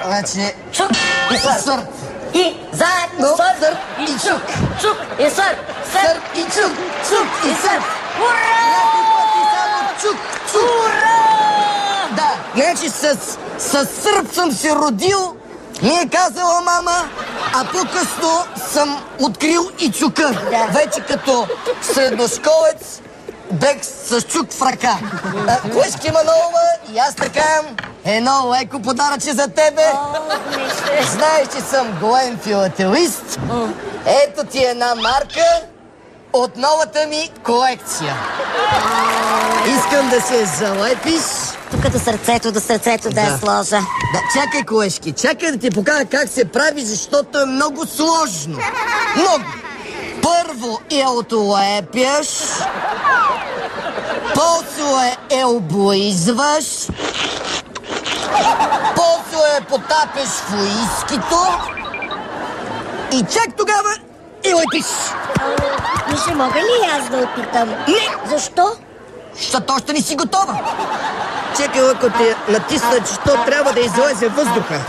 A: Значи...
B: Чук и сърп! И заедно сърп и чук! Чук и сърп! Сърп и чук! Чук и сърп! Ура!
A: Чук! Ура! Да, значи с сърп съм се родил, ми е казала мама, а по-късно съм открил и чука. Да. Вече като средношколец бех с чук в ръка. Колежке Манолова, и аз така едно леко подаръче за тебе. Знаеш, че съм голем филателист. Ето ти една марка от новата ми колекция. Искам да се залепиш.
B: Тук до сърцето да я сложа.
A: Да, чакай, колежки, чакай да ти покажа как се прави, защото е много сложно. Много. Първо я отлепяш, после я облизваш, после я потапяш в уискито и чак тогава я лепиш.
B: Мише, мога ли аз да опитам?
A: Не!
B: Защо?
A: Защото още не си готова. Чакай, ако те натисна, че то трябва да излезе въздуха.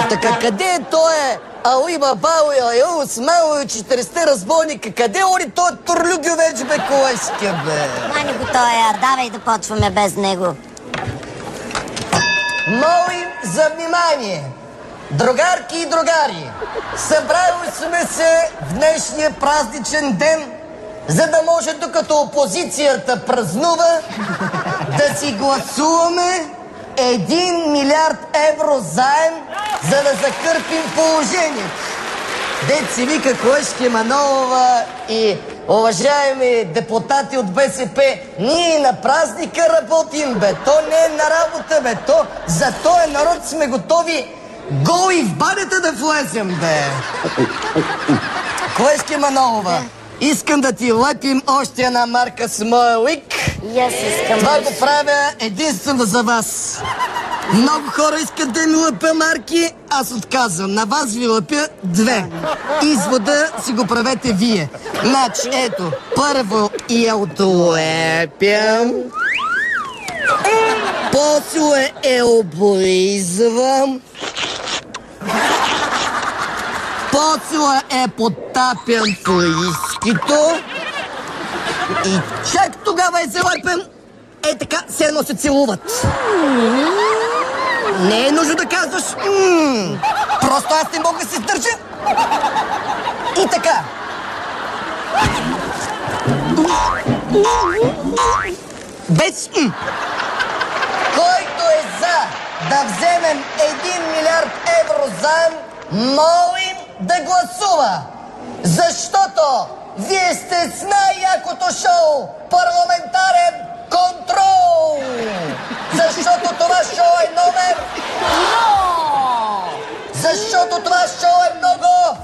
A: Така, къде е той? Али бабало, али осмало, 40 разбойника. Къде оли той турлюгювеч, бе, колежке, бе?
B: Мани го тоя, давай да почваме без него.
A: молим за внимание. Другарки и другари, събрали сме се в днешния празничен ден, за да може, докато опозицията празнува, да си гласуваме 1 милиард евро заем, за да закърпим положението. Дет си вика Колежке Манолова и уважаеми депутати от БСП, ние на празника работим, бе. То не е на работа, бе. То за този народ сме готови голи в банята да влезем, бе. Колежке Манолова, искам да ти лепим още една марка с моя лик. Това го правя единствено за вас. Много хора искат да ми лепя марки, аз отказвам. На вас ви лепя 2. Извода си го правете вие. Значи, ето, първо я отлепям, после я облизвам, после я потапям в лискито и чак тогава я залепям. Е така, все едно се целуват. Не е нужно да казваш просто аз не мога да се сдържа. И така. Без който е за да вземем 1 милиард евро заем, молим да гласува. Защото вие сте с най-якото шоу парламентарен контрол! Защото това шоу е номер... Защото това шоу е много...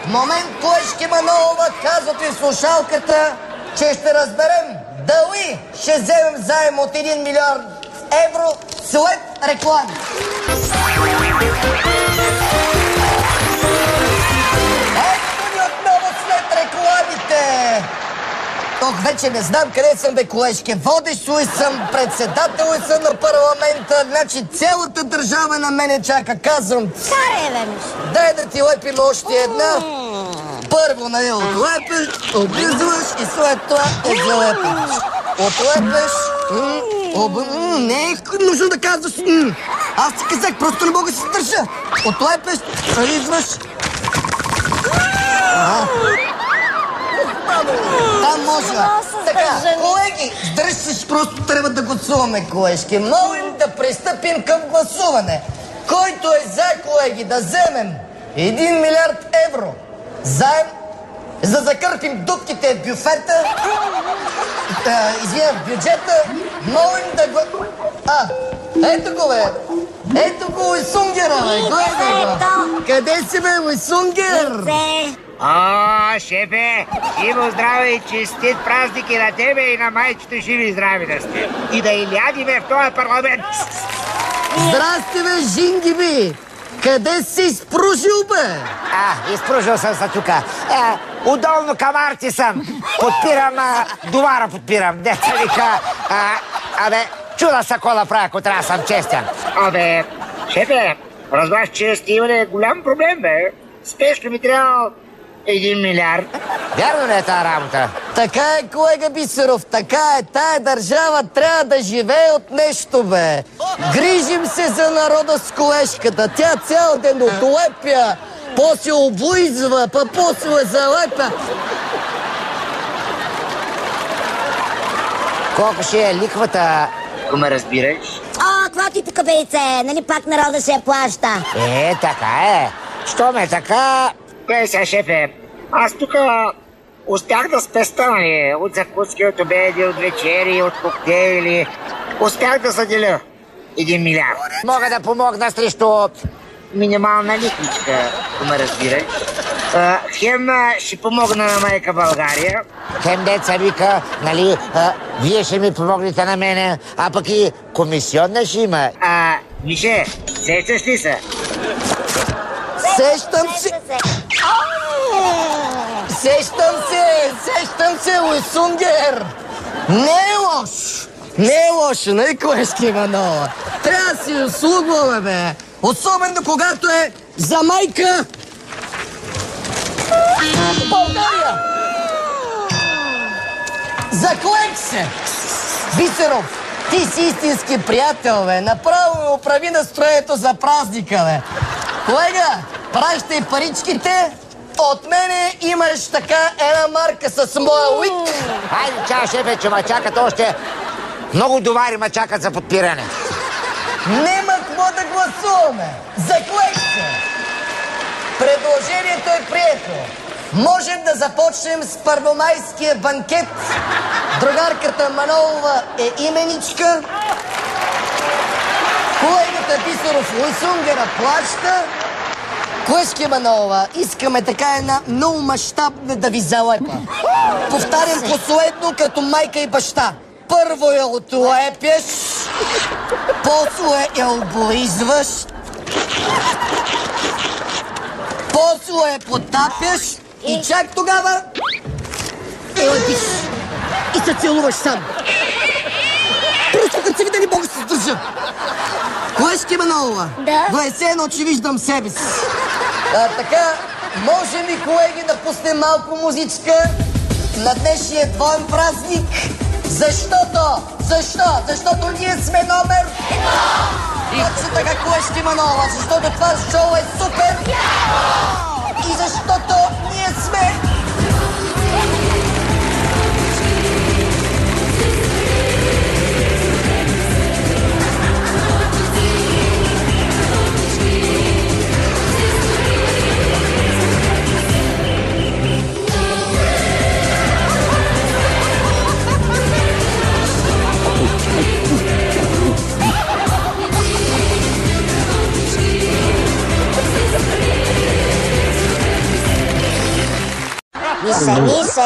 A: Момент, Колежке Манолова, казват ви слушалката, че ще разберем дали ще вземем заем от 1 милиард евро след реклами. Ето ни отново след рекламите! Ох, вече не знам къде съм, бе, колежке. Водещ ли съм, председател ли съм на парламента, значи цялата държава на мене чака. Казвам, дай да ти лепим още една. Първо, нали, отлепеш, облизваш и след това я залепеш. Отлепеш, не е нужно да казваш. Аз ти казах, просто не мога да се държа. Отлепеш, облизваш. Там може. Така, колеги, дръжте, просто трябва да гласуваме, колежки. Молим да пристъпим към гласуване. Който е за, колеги, да вземем 1 милиард евро заем, за да закърпим дупките в бюфета, в бюджета, молим да го... Ето го, бе. Ето го, Уйсунгера, бе. Гледай го. Къде си, бе, Уйсунгер?
C: Шефе, живо здраве и честит празник и на тебе и на майчето, живи и здрави да сте. И да илядиме в този парламент.
A: Здрасти, бе, Жингиби! Къде си изпружил, бе?
C: Изпружил съм се тука. Удолно към Арти съм. Подпирам, довара подпирам. Деца вика, чуда са кола правя, ако трябва да съм честен. Шефе, разбрах, че сте имали голям проблем, бе. Спешно ми трябва 1 милиард. Вярно ли е тази работа?
A: Така е, колега Бисеров, така е. Тая държава трябва да живее от нещо, бе. Грижим се за народа с колежката. Тя цял ден отлепя, после облизва, па после залепя.
C: Колко ще е лихвата, ако ме разбираш?
B: Какво ти тук, бейце? Нали пак народа ще я плаща?
C: Така е. Що ме така... Сега, шефе, аз тук успях да спеста, нали, от закуски, от обеди, от вечери, от коктейли. Успях да заделя 1 милиард. Мога да помогна срещу минимална лихвичка, ако ме разбираш. Хем ще помогна на майка България. Хем деца вика, нали, вие ще ми помогнете на мене, а пък и комисионна ще има. Мише, сещаш ли се?
A: Сещам се, Уйсунгер! Не е лошо! Не е лошо, нали, колежке Манолова? Трябва да си услугваме, бе! Особено когато е за майка България! Заклех се! Бисеров, Ти си истински приятел, бе. Направо ме оправи настроението за празника, бе. Колега, пращай паричките. От мене имаш така една марка с моя уик.
C: Хайде, чао, шефе, че ма чакат още. Много довари ма чакат за подпиране.
A: Нема какво да гласуваме. За кое се? Предложението е прието. Можем да започнем с първомайския банкет. Другарката Манолова е именичка. Колегата Бисеров Луисунгера плаща. Колежке Манолова, искаме така една много мащабна да ви залепа. Повтарям последно като майка и баща. Първо я отлепяш, после я облизваш, после я потапяш и чак тогава я лепиш и се целуваш сам. Просто като се видя не мога да се сдържа. Колежке Манолова, гледай се едно, че виждам себе си. Така, може ли, колеги, да пуснем малко музичка на днешния двоен празник? Защото ние сме номер точно така, колежке Манолова, защото това шоу е супер и защото ние сме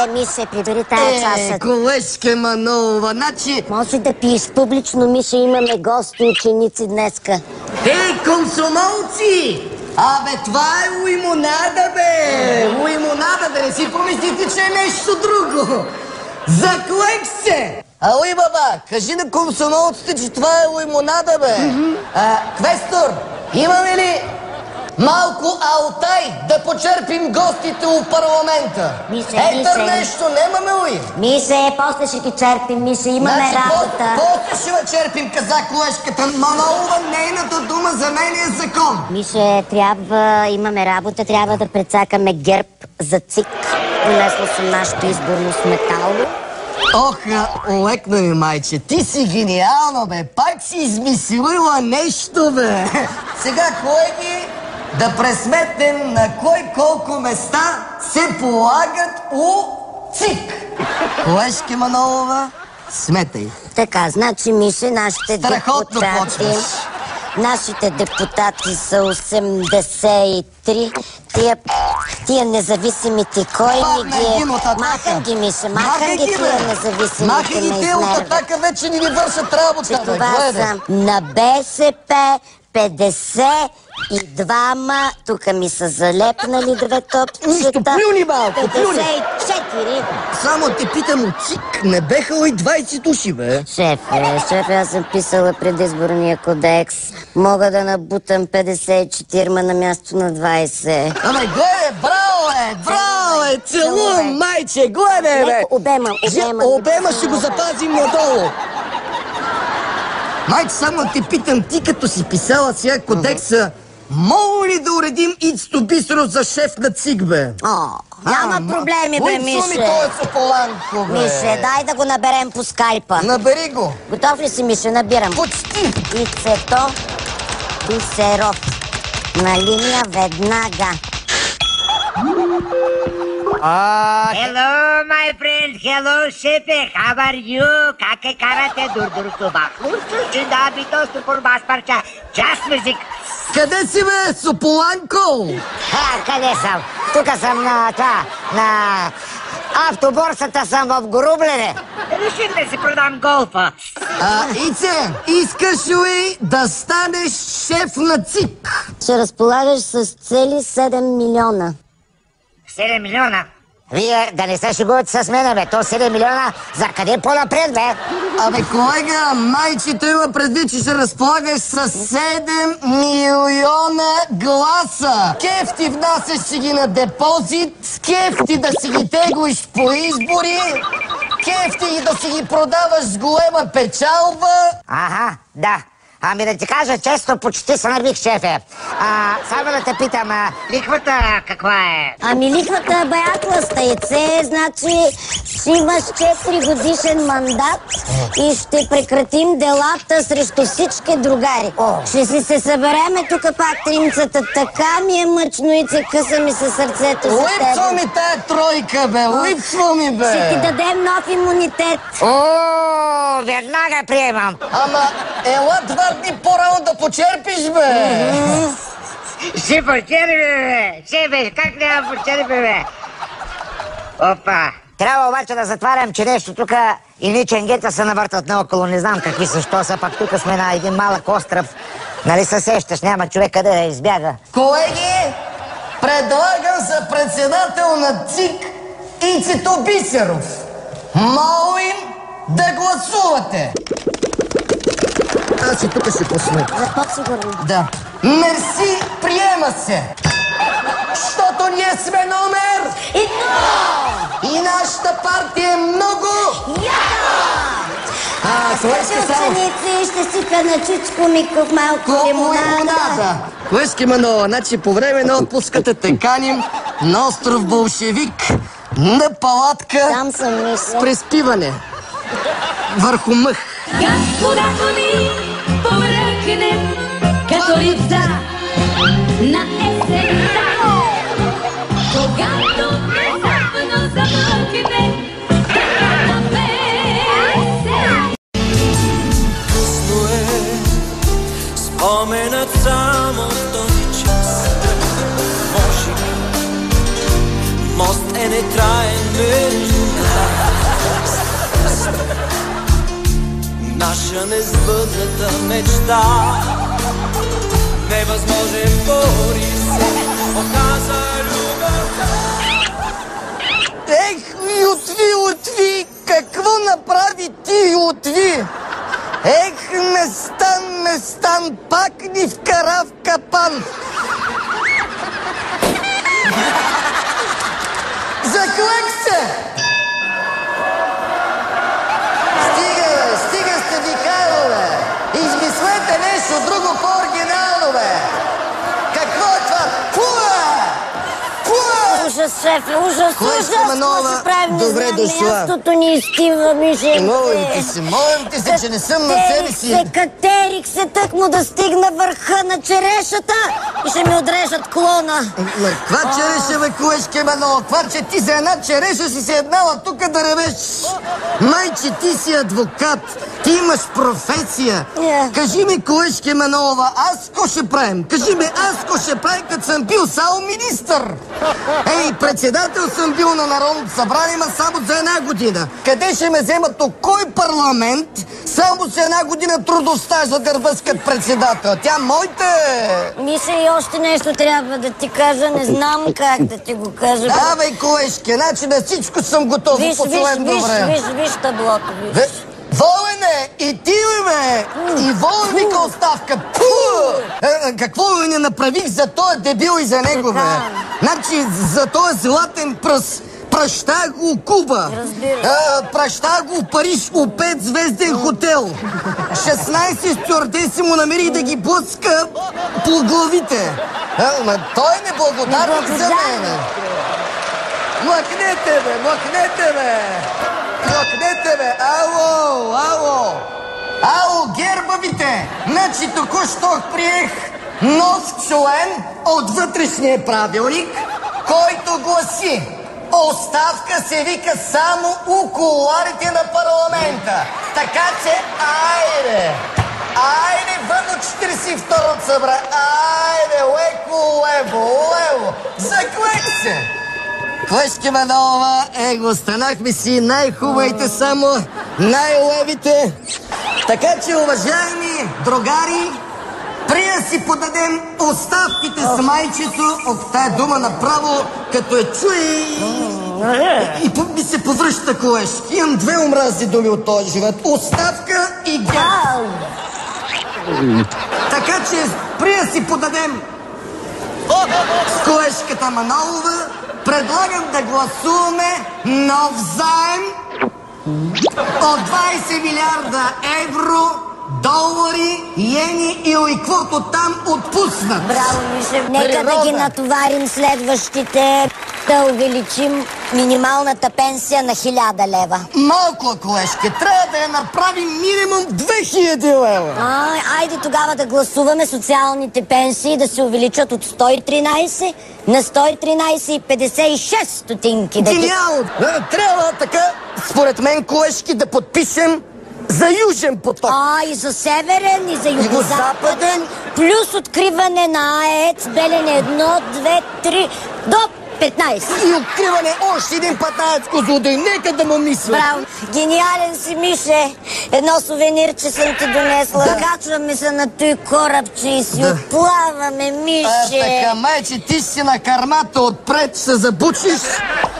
B: Мише, прибери тая чаша.
A: Колежке Манолова, значи...
B: Може да пиеш публично, Мише, имаме гости, ученици днеска.
A: Ей, комсомолци! Абе, това е лимонада, бе! Лимонада, да не си помислите, че е нещо друго! Заклех се! Али, баба, кажи на комсомолците, че това е лимонада, бе! Квестор, имаме ли малко Алтай да почерпим гостите у парламента? Ето нещо, немаме ли?
B: Мише, после ще ги черпим, Мише, имаме работа.
A: После ще ме черпим, каза колежката Манолова, нейната дума за мен е закон.
B: Мише, имаме работа, трябва да прецакаме герб за ЦИК. Донесла съм нашето изборно сметало.
A: Ох, олекна ми, майче, ти си гениална, бе. Пак си измислила нещо, бе. Сега, колеги, да пресметнем на кой колко места се полагат у ЦИК. Колежке Манолова, сметай.
B: Така, значи, Мише, нашите
A: Страхотно
B: депутати... Нашите депутати са 83. Тия независимите, кой ни ги... Махам ги, Мише, махам ги тия независимите.
A: Махай ги те от Атака, вече ни вършат работа.
B: Това са на БСП 52-ма, тук ми са залепнали две топчета.
A: Нищо, плюни малко, плюни.
B: 54.
A: Само те питам от ЦИК, не беха ли 20 души, бе?
B: Шефе, аз съм писала предизборния кодекс. Мога да набутам 54 на място на 20.
A: Абе, гледай, браво, целувам, майче, гледай, бе. Обема ще го запазим надолу. Майче, само те питам, ти като си писала сега кодекса, мога ли да уредим Ицто Бисеров за шеф на ЦИК, бе?
B: Няма проблеми, бе, Мише.
A: Той е Сополанко, бе.
B: Мише, дай да го наберем по скайпа.
A: Набери го.
B: Готов ли си, Мише? Набирам.
A: Почти.
B: Ицето Бисеров. На линия веднага.
H: Hello, my friend. Hello, шефе. How are you? Как е карате? Дур-дур-суба. Лучше да би то супер бас парча. Час музик.
A: Къде си, бе, Сополанко?
H: Къде съм? Тук съм на автоборсата съм в Горублене. Реших да си продам голфа.
A: Ице, искаш ли да станеш шеф на ЦИК?
B: Ще разполагаш с цели 7 милиона.
H: 7 милиона? Вие да не се шегувате с мен, бе. То 7 милиона за къде по-напред, бе?
A: Абе, колега, майчето има предвид, че ще разполагаш с 7 милиона гласа. Кеф ти внасяш си ги на депозит, кеф ти да си ги теглиш по избори. Кефти и да си ги продаваш с голема печалба.
H: Ага, да. Ами да ти кажа често, почти се набих, шефе. Само да те питам, лихвата каква е?
B: Ами лихвата баятласта яйце, значи ще имаш 4 годишен мандат и ще прекратим делата срещу всички другари. Ще си се събереме тук пак тримцата, така ми е мъчно и къса ми се сърцето за теб.
A: Липсва ми тая тройка, бе, липсва ми, бе.
B: Ще ти дадем нов имунитет.
H: Веднага приемам.
A: Ама ела 2 дни по-рано да почерпиш, бе.
H: Ще почерпи, бе. Шефе, как няма почерпи, бе? Опа. Трябва обаче да затварям, че нещо тук и ни ченгета се навъртат наоколо. Не знам какви са, що са, пак тук сме на един малък остров. Нали се сещаш, няма човек къде да избяга.
A: Колеги, предлагам за председател на ЦИК Ицето Бисеров. Молим да гласувате. Аз и тук ще пусна.
B: За по-сигурно.
A: Да. Мерси, приема се. Защото ние сме номер 1. И нашата партия е много
B: ученици ще сипя на Чичко Миков малко лимонада.
A: Колежки Манова, значи по време на отпуската те каним на остров Болшевик, на палатка
B: там съм
A: с преспиване върху мъх.
J: Господа ми помръкне като лица на есента, когато внезапно замълкне такава песен.
F: Късно е споменът само в този час. Може би мост е нетраен между нас. Наша несбъдната мечта, невъзможен бори се оказа любовта.
A: Ех, Лютви, какво направи ти, Лютви? Ех, Местан, пак ни вкара в капан. Заклек се! Стига сте викало, бе! Измислете нещо друго по-оригинално, бе! Какво е това?
B: Ужас, шефе, ужас,
A: Манова,
B: какво ще правим?
A: добре дошла.
B: Мястото ни изтива, мишенце.
A: Молим ти се, че не съм на себе си.
B: Катерих се тъкмо да стигна върха на черешата и ще ми отрежат клона.
A: Каква череша, бе, колежке Манова? Това, че ти за една череша си се еднала тук да ревеш. Майче, ти си адвокат, ти имаш професия. Кажи ми, колежке Манова, аз ко ще правим? Кажи ми, аз ко ще правим, като съм бил само министър? Ей, председател съм бил на Народното събрание, ма само за 1 година. Къде ще ме вземат от кой парламент само за 1 година трудостаж за гърбъскът председател? Тя моите...
B: Миша, и още нещо трябва да ти кажа, не знам как да ти го кажа.
A: Давай, колежке, значи на всичко съм готов за последно време.
B: Виж таблото, виж.
A: Волене, и ти ли, бе? И Волен вика оставка. Какво не направих за този дебил и за него, бе? Значи за този златен пръст. Праща го Куба. Праща го Париж у 5-звезден хотел. 16 стюардеси му намери да ги блъска по главите. Той е неблагодарник за мен. Млъкнете, бе, млъкнете, бе. Млъкнете, бе. Ало, гербавите. Значи току-що приех нов член от вътрешния правилник, който гласи: оставка се вика само у кулоарите на парламента. Така че, айде вън от 42-то събрание. Айде, лево. Заклек се. Колежке Манова, останахме си най-хубавите само, най-левите. Така че, уважаеми другари, преди да си подадем оставките с майчето, от тая дума направо, като я чуе и ми се повръща, колежки. Имам 2 омразни думи от този живот. Оставка и газ. Така че, преди да си подадем с колежката Манолова, предлагам да гласуваме нов заем От 20 милиарда евро, долари, йени и каквото там отпусна.
B: Браво, Мише. Нека да ги натоварим следващите, да увеличим минималната пенсия на 1000 лева.
A: Малко, колежке, трябва да я направим минимум 2000 лева.
B: Айде тогава да гласуваме социалните пенсии да се увеличат от 113 на 113,56 стотинки.
A: Гениално! Трябва така, според мен, колежки, да подпишем за Южен поток.
B: И за Северен, и за Югозападен, плюс откриване на АЕЦ Белене 1, 2, 3, до 15.
A: И откриване още един път на АЕЦ Козлодуй. Нека да му мисля.
B: Браво! Гениален си, Мише. Едно сувенирче съм ти донесла. Качваме се на той корабче и си отплаваме, Мише.
A: Така, майче, ти си на кармата отпред, ще забучиш.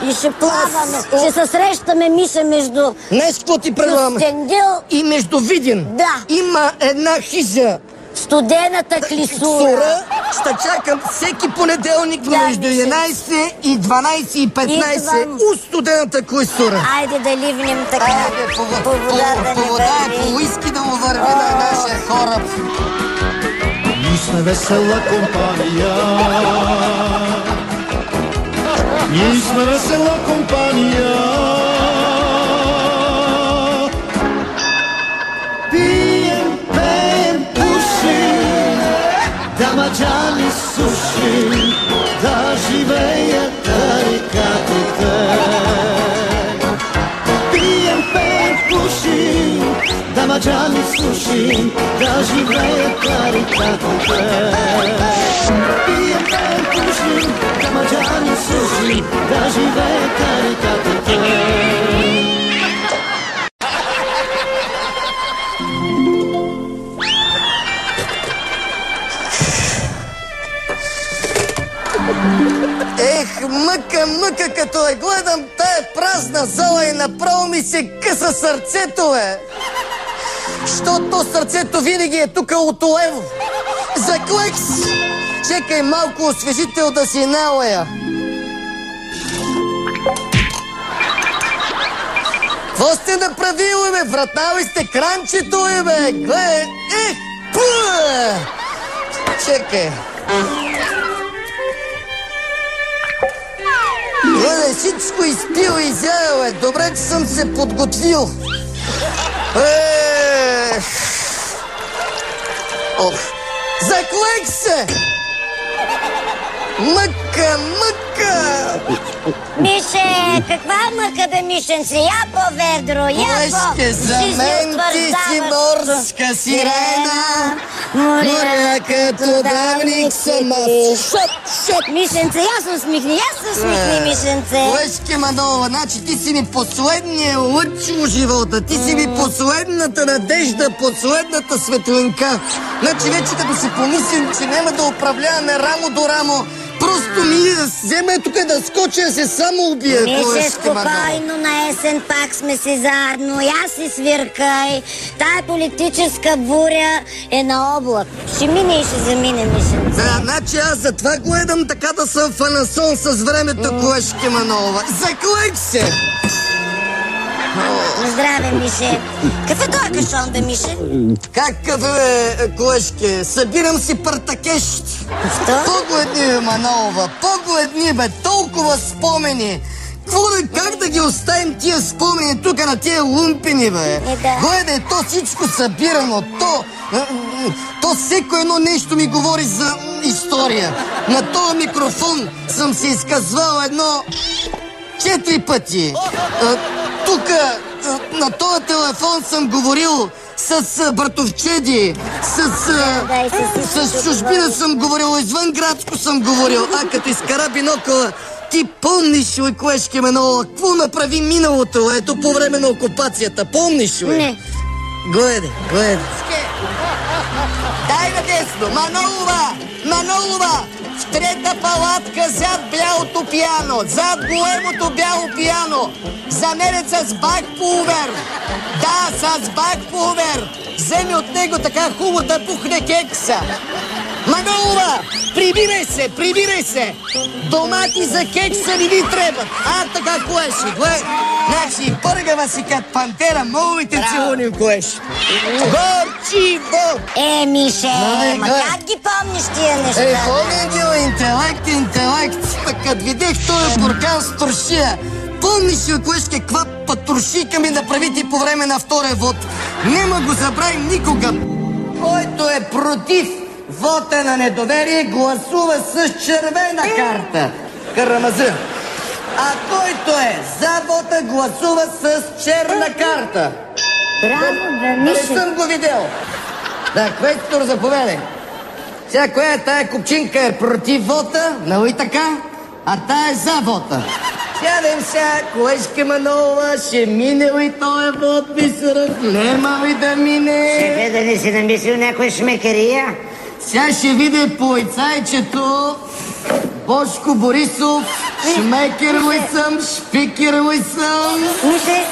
B: И ще плаваме. Ще се срещаме, Мише, между
A: Днес какво ти предлагаме?
B: Кюстендил
A: и между Видин.
B: Да.
A: Има една хижа.
B: Студената клисура.
A: Ще чакам всеки понеделник между 11 и 12 и 15 у студената клисура.
B: Айде да ливнем така.
A: Айде, по вода и по уиски да му върви на нашия кораб.
P: Ние сме весела компания. Ние сме весела компания. Пием, пеем, пушим, да маджали сушим, да живеят тарикатите. Пием, пеем, пушим, да маджали сушим, да живеят тарикатите. Пием, пеем, пушим, да маджали сушим, да живеят тарикатите.
A: Ех, мъка, като я гледам тая празна зала и направо ми се къса сърцето, бе. Щото сърцето винаги е тука от Олево. За клекс! Чекай малко освежител да си налая. Какво сте направили, бе? Вратнали сте кранчето, бе? Гледай! Ех, пуе! Чекай. Гледай, всичко изпил и изял, е. Добре, че съм се подготвил. Заклек се! Мъка!
B: Мише, каква мъка, бе, Мишенце? Я по-ведро, я
A: Колежке, за мен ти си морска сирена, моря като давник съм аз.
B: Шот! Мишенце, я се усмихни, Мишенце.
A: Колежке Манова, значи ти си ми последния лъч в живота, ти си ми последната надежда, последната светлинка. Значи вече като си помислим, че няма да управляваме рамо до рамо, просто ми да вземе тук да скоча, да се само убия.
B: Мише, спокойно, на есен пак сме си заедно. Я си свиркай. Тая политическа буря е на облак. Ще мине и ще замине, Мише.
A: Да, значи аз затова гледам така да съм фанасон с времето, колежке Манова. Заклек се!
B: Здраве, Мише. Какъв е този кашон, бе, Мише?
A: Какъв е, колежке? Събирам си партакещи. Погледни, бе, Манова, погледни, бе, толкова спомени. Как да ги оставим тия спомени тук на тия лумпини, бе? Гледай, то всичко събирано, то всеко едно нещо ми говори за история. На този микрофон съм се изказвал 4 пъти. Тук на този телефон съм говорил с братовчеди, с чужбина съм говорил, извън градско съм говорил. Като изкара бинокъла, ти помниш ли, колежке Манова, какво направи миналото, ето по време на окупацията? Помниш ли?
B: Не.
A: Гледай. Дай надесно, Манолова! В трета палатка зад бялото пиано, зад големото бяло пиано, замерят с бакпулвер. Да, с бакпулвер. Вземи от него така хубаво да пухне кекса. Манолова, Прибирай се! Домати за кекса не ви трябват! Така коеше, гледай! Значи, пъргава си като пантера, молите целуним коеше! Горчиво!
B: Мише, ма как ги помниш тия неща?
A: Помня ги, интелект! Пък като видех този буркан с туршия, помниш ли, коеш, каква патуршика ми направите по време на втория вод? Нема го забравим никога! Който е против вота на недоверие, гласува с червена карта. Карамаза. А който е за вота, гласува с черна карта.
B: Браво, бе, Мише.
A: Не съм го видел. Да, квестор, заповедай. Сега, коя е тая купчинка е против вота, нали така? А тая е за вота. Сядем сега, колежка Манолова, ще мине ли този вод, Бисеров? Нема ли да мине?
H: Шефе, да не си намислил някоя шмекерия?
A: Сега ще видя полицайчето Бошко Борисов, шмекер ли съм, шпикер ли съм?
B: Мише,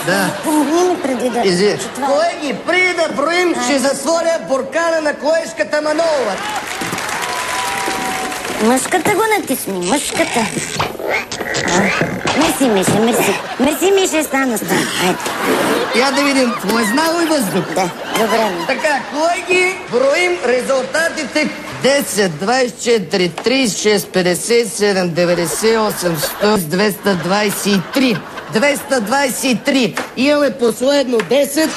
B: помогни ми преди да...
A: Колеги, преди да броим, ще засворя буркана на колежката Манолова.
B: Мъжката го натисни, мъжката. Мерси, Мише, мерси. Мерси, Мише, стана.
A: Я да видим, познава ли въздух?
B: Да, добре.
A: Така, колеги, броим резултатите. 10, 24, 36, 57, 98, 100, 223. Имаме последно 10.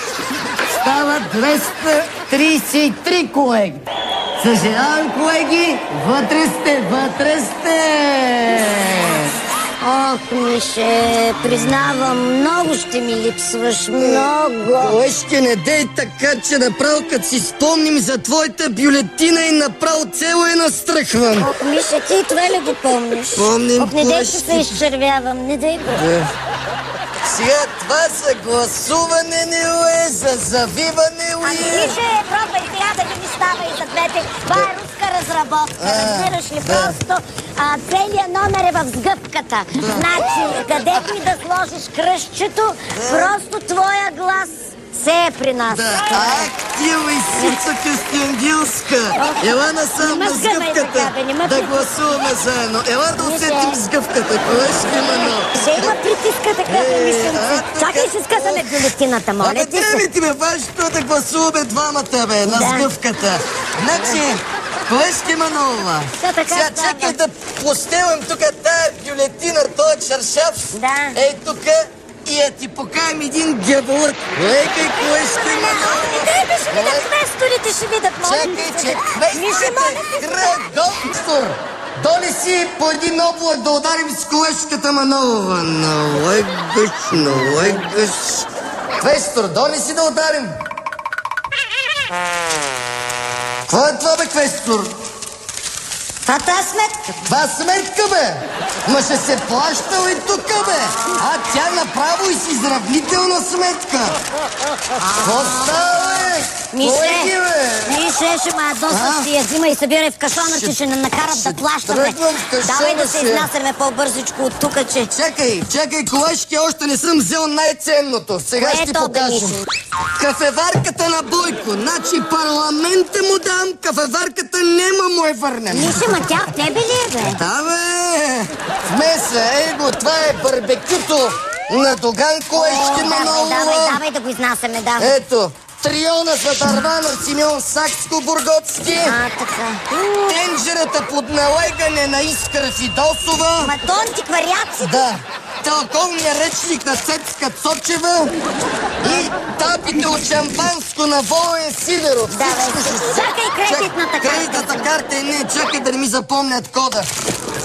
A: Става 233, колеги. Съжалявам, колеги, вътре сте!
B: Ох, Мише, признавам, много ще ми липсваш, много.
A: Колежке, не дей така, че направо като си спомним за твоята бюлетина и направо цело я настръхвам.
B: Ох, Мише, ти и това ли го помниш?
A: Помним,
B: Ох, не дей, че се изчервявам, не дей го.
A: Сега това за гласуване не е, за завиване ли е?
B: Мише, пробвай сега да ги става и за двете. Това е руска разработка, разбираш ли? Просто целият номер е в сгъвката. Значи, където и да сложиш кръстчето, просто твоя глас се е при нас.
A: Ах, ти лисица Кюстендилска! Ела насам на сгъвката, да гласуваме заедно. Ела да усетим сгъвката, колежка Мано.
B: Ще има притиска такава, мисленце. Чакай, ще скъсаме бюлетината, моля ти се.
A: Трябва ти, бе, важното да гласуваме двамата, бе, на сгъвката. Значи, колежка Манолова, сега чакай да постелам тук тая бюлетина, този чаршаф. Ей тук. И да ти покаем един гяволът. Лейкай, колежка Манолова.
B: Дай да ще видят квесторите, ще видят, моля.
A: Чакай, че квесторите доктор. Доли си по един облак да ударим с колежката Манолова. Налегаш. Квестор, доли си да ударим. Какво е това, бе, квестор?
B: Това е сметка.
A: Това сметка, бе! Ма ще се плаща ли тук, бе? Тя направо и с изравнителна сметка. Какво става, бе?
B: Мише, ще ма досъд си я взима и събирай в кашона, че ще не накарат да плащаме. Давай да се изнасяме по-бързичко от тук, че...
A: Чакай, колежки, още не съм взел най-ценното. Сега ще покажем. Кафеварката на Бойко. Значи парламента му дам, кафеварката нема му е върнем.
B: Мише, ма тя в тебе ли е, бе?
A: Да, бе! Вмеса, това е барбекюто на Доган, колежки Манолова.
B: Давай да го изнасяме, да.
A: Ето, триона за дърва на Симеон Сакско-Бургоцки.
B: Така.
A: Тенджерата под налегане на Искра Фидосова.
B: Ма то антиквариатците.
A: Да. Тълковния речник на Цецка Цочева и тапите от шампанско на Волен Сидеров.
B: Чакай кредитната карта.
A: Кредитната карта не, чакай да не ми запомнят кода.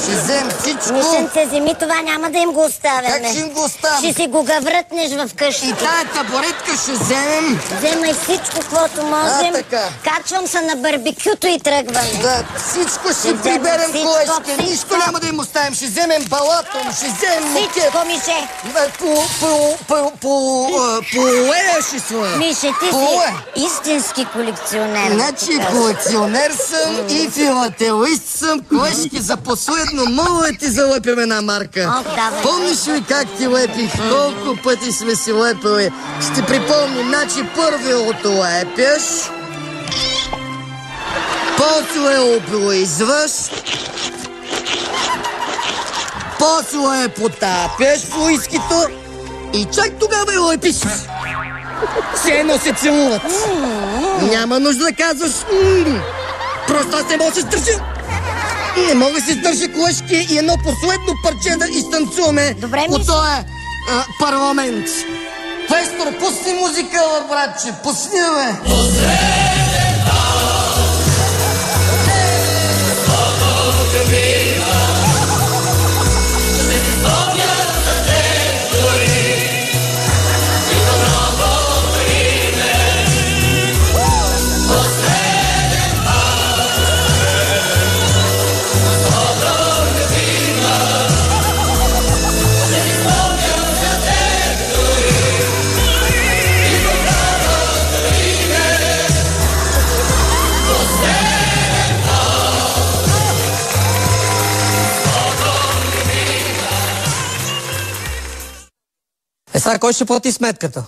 A: Ще взем всичко.
B: Мишенце, вземи това, няма да им го оставяме.
A: Как ще им го оставим?
B: Ще си го гаврътнеш в къщи.
A: И тая табуретка ще вземем.
B: Вземай всичко, каквото можем. Качвам се на барбекюто и тръгваме.
A: Да, всичко ще приберем, колежка. Нищо няма да им оставим. Ще вземем балатон, ще вземем мукет.
B: Всичко, Мише.
A: Полуея ще своя.
B: Мише, ти си истински колекционер.
A: Значи колекционер съм и филателист съм. Колежки, за последно мога да ти залепим една марка. Помниш ли как ти лепих? Колко пъти сме си лепили? Ще припомним, значи първиото лепяш. После облизваш, после потапяш в уискито и чак тогава я лепиш. Все едно се целуват. Няма нужда да казваш просто аз не мога да се стържа. Не мога да се стържа, колежки, и едно последно парче да изтанцуваме от този парламент. Квестор, пусни музика, братче, пусни, бе. Сега кой ще плати сметката?